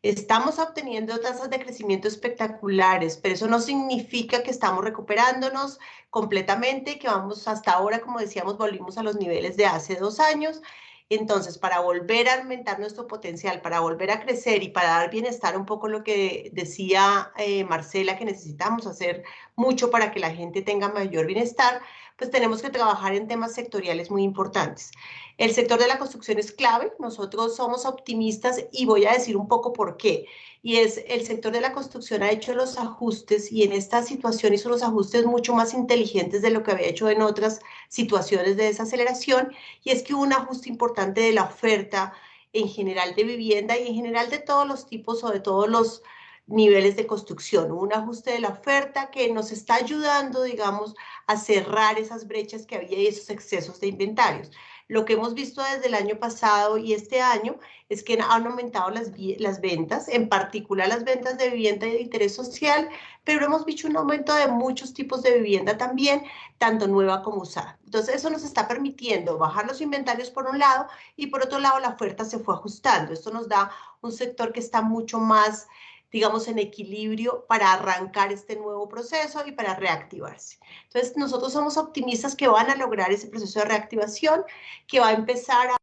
estamos obteniendo tasas de crecimiento espectaculares, pero eso no significa que estamos recuperándonos completamente, que vamos hasta ahora, como decíamos, volvimos a los niveles de hace 2 años. Entonces, para volver a aumentar nuestro potencial, para volver a crecer y para dar bienestar, un poco lo que decía Marcela, que necesitamos hacer mucho para que la gente tenga mayor bienestar, pues tenemos que trabajar en temas sectoriales muy importantes. El sector de la construcción es clave, nosotros somos optimistas y voy a decir un poco por qué. Y es, el sector de la construcción ha hecho los ajustes y en esta situación hizo los ajustes mucho más inteligentes de lo que había hecho en otras situaciones de desaceleración, y es que hubo un ajuste importante de la oferta en general de vivienda y en general de todos los tipos o de todos los niveles de construcción. Hubo un ajuste de la oferta que nos está ayudando, digamos, a cerrar esas brechas que había y esos excesos de inventarios. Lo que hemos visto desde el año pasado y este año es que han aumentado las ventas, en particular las ventas de vivienda y de interés social, pero hemos visto un aumento de muchos tipos de vivienda también, tanto nueva como usada. Entonces eso nos está permitiendo bajar los inventarios por un lado y por otro lado la oferta se fue ajustando. Esto nos da un sector que está mucho más, digamos, en equilibrio para arrancar este nuevo proceso y para reactivarse. Entonces, nosotros somos optimistas que van a lograr ese proceso de reactivación, que va a empezar a...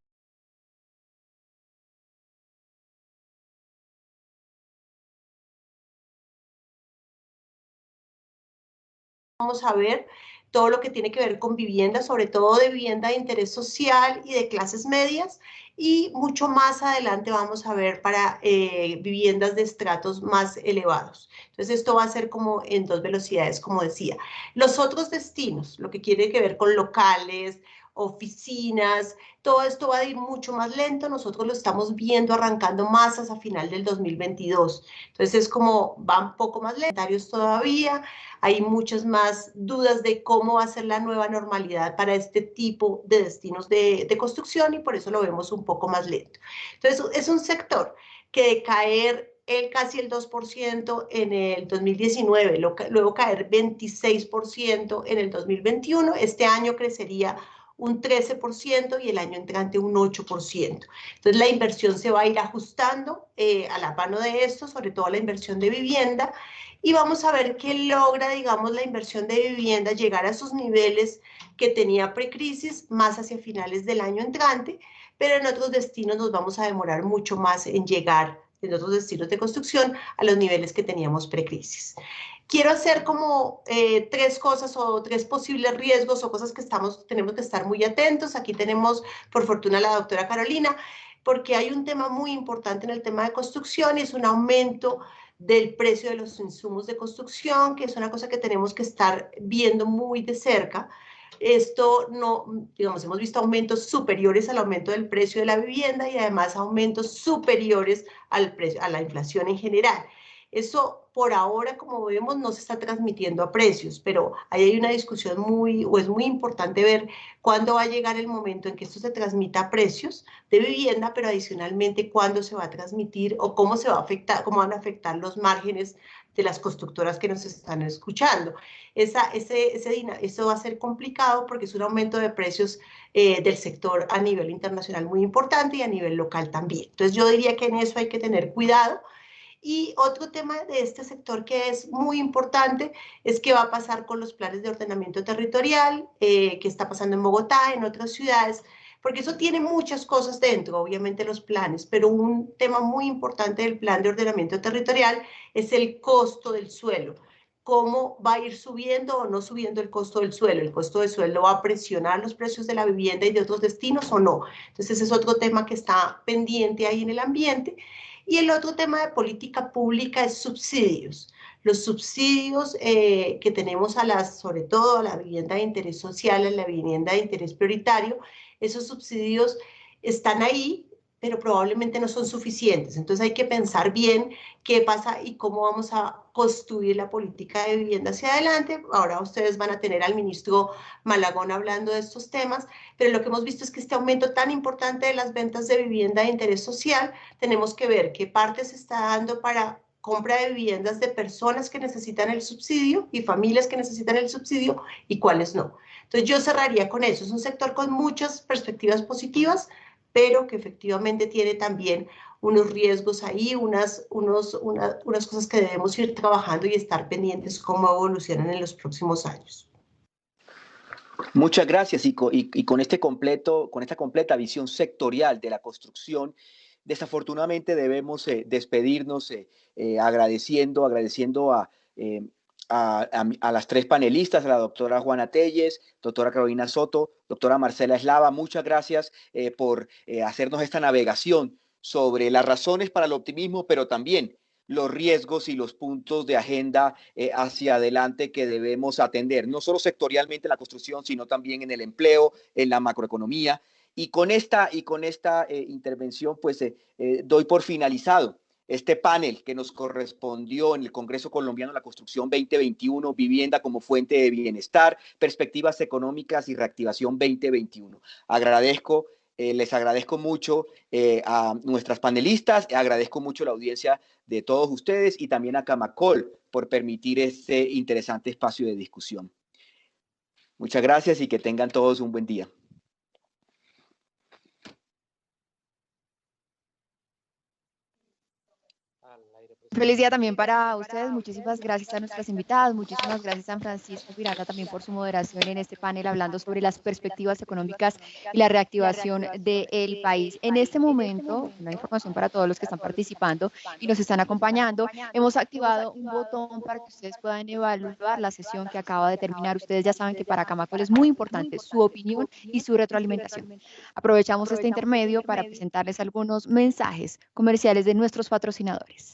Vamos a ver todo lo que tiene que ver con vivienda, sobre todo de vivienda de interés social y de clases medias, y mucho más adelante vamos a ver para viviendas de estratos más elevados. Entonces esto va a ser como en 2 velocidades, como decía. Los otros destinos, lo que tiene que ver con locales, oficinas, todo esto va a ir mucho más lento. Nosotros lo estamos viendo arrancando más hasta final del 2022. Entonces es como va un poco más lento todavía. Hay muchas más dudas de cómo va a ser la nueva normalidad para este tipo de destinos de construcción y por eso lo vemos un poco más lento. Entonces es un sector que de caer casi el 2% en el 2019, luego caer 26% en el 2021. Este año crecería un 13% y el año entrante un 8%. Entonces la inversión se va a ir ajustando a la mano de esto, sobre todo la inversión de vivienda, y vamos a ver qué logra, digamos, la inversión de vivienda llegar a sus niveles que tenía precrisis más hacia finales del año entrante, pero en otros destinos nos vamos a demorar mucho más en llegar, en otros destinos de construcción, a los niveles que teníamos precrisis. Quiero hacer como tres cosas o tres posibles riesgos o cosas que tenemos que estar muy atentos. Aquí tenemos, por fortuna, a la doctora Carolina, porque hay un tema muy importante en el tema de construcción y es un aumento del precio de los insumos de construcción, que es una cosa que tenemos que estar viendo muy de cerca. Esto no, digamos, hemos visto aumentos superiores al aumento del precio de la vivienda y además aumentos superiores al precio, a la inflación en general. Eso por ahora, como vemos, no se está transmitiendo a precios, pero ahí hay una discusión es muy importante ver cuándo va a llegar el momento en que esto se transmita a precios de vivienda, pero adicionalmente cuándo se va a transmitir o cómo se va a afectar, cómo van a afectar los márgenes de las constructoras que nos están escuchando. Eso va a ser complicado porque es un aumento de precios del sector a nivel internacional muy importante y a nivel local también. Entonces yo diría que en eso hay que tener cuidado. Y otro tema de este sector que es muy importante es qué va a pasar con los planes de ordenamiento territorial, qué está pasando en Bogotá, en otras ciudades, porque eso tiene muchas cosas dentro, obviamente los planes, pero un tema muy importante del plan de ordenamiento territorial es el costo del suelo. ¿Cómo va a ir subiendo o no subiendo el costo del suelo? ¿El costo del suelo va a presionar los precios de la vivienda y de otros destinos o no? Entonces ese es otro tema que está pendiente ahí en el ambiente. Y el otro tema de política pública es subsidios. Los subsidios que tenemos sobre todo a la vivienda de interés social, a la vivienda de interés prioritario, esos subsidios están ahí, pero probablemente no son suficientes. Entonces hay que pensar bien qué pasa y cómo vamos a construir la política de vivienda hacia adelante. Ahora ustedes van a tener al ministro Malagón hablando de estos temas, pero lo que hemos visto es que este aumento tan importante de las ventas de vivienda de interés social, tenemos que ver qué parte se está dando para compra de viviendas de personas que necesitan el subsidio y familias que necesitan el subsidio y cuáles no. Entonces yo cerraría con eso. Es un sector con muchas perspectivas positivas, pero que efectivamente tiene también unos riesgos ahí, unas cosas que debemos ir trabajando y estar pendientes cómo evolucionan en los próximos años. Muchas gracias y con esta completa visión sectorial de la construcción, desafortunadamente debemos despedirnos agradeciendo a las tres panelistas, a la doctora Juana Telles, doctora Carolina Soto, doctora Marcela Eslava. Muchas gracias por hacernos esta navegación sobre las razones para el optimismo, pero también los riesgos y los puntos de agenda hacia adelante que debemos atender, no solo sectorialmente en la construcción, sino también en el empleo, en la macroeconomía. Y con esta intervención, pues doy por finalizado este panel que nos correspondió en el Congreso Colombiano de la Construcción 2021, Vivienda como Fuente de Bienestar, Perspectivas Económicas y Reactivación 2021. Les agradezco mucho a nuestras panelistas, agradezco mucho la audiencia de todos ustedes y también a Camacol por permitir este interesante espacio de discusión. Muchas gracias y que tengan todos un buen día. Feliz día también para ustedes. Muchísimas gracias a nuestras invitadas. Muchísimas gracias a Francisco Miranda también por su moderación en este panel hablando sobre las perspectivas económicas y la reactivación del país. En este momento, una información para todos los que están participando y nos están acompañando, hemos activado un botón para que ustedes puedan evaluar la sesión que acaba de terminar. Ustedes ya saben que para Camacol es muy importante su opinión y su retroalimentación. Aprovechamos este intermedio para presentarles algunos mensajes comerciales de nuestros patrocinadores.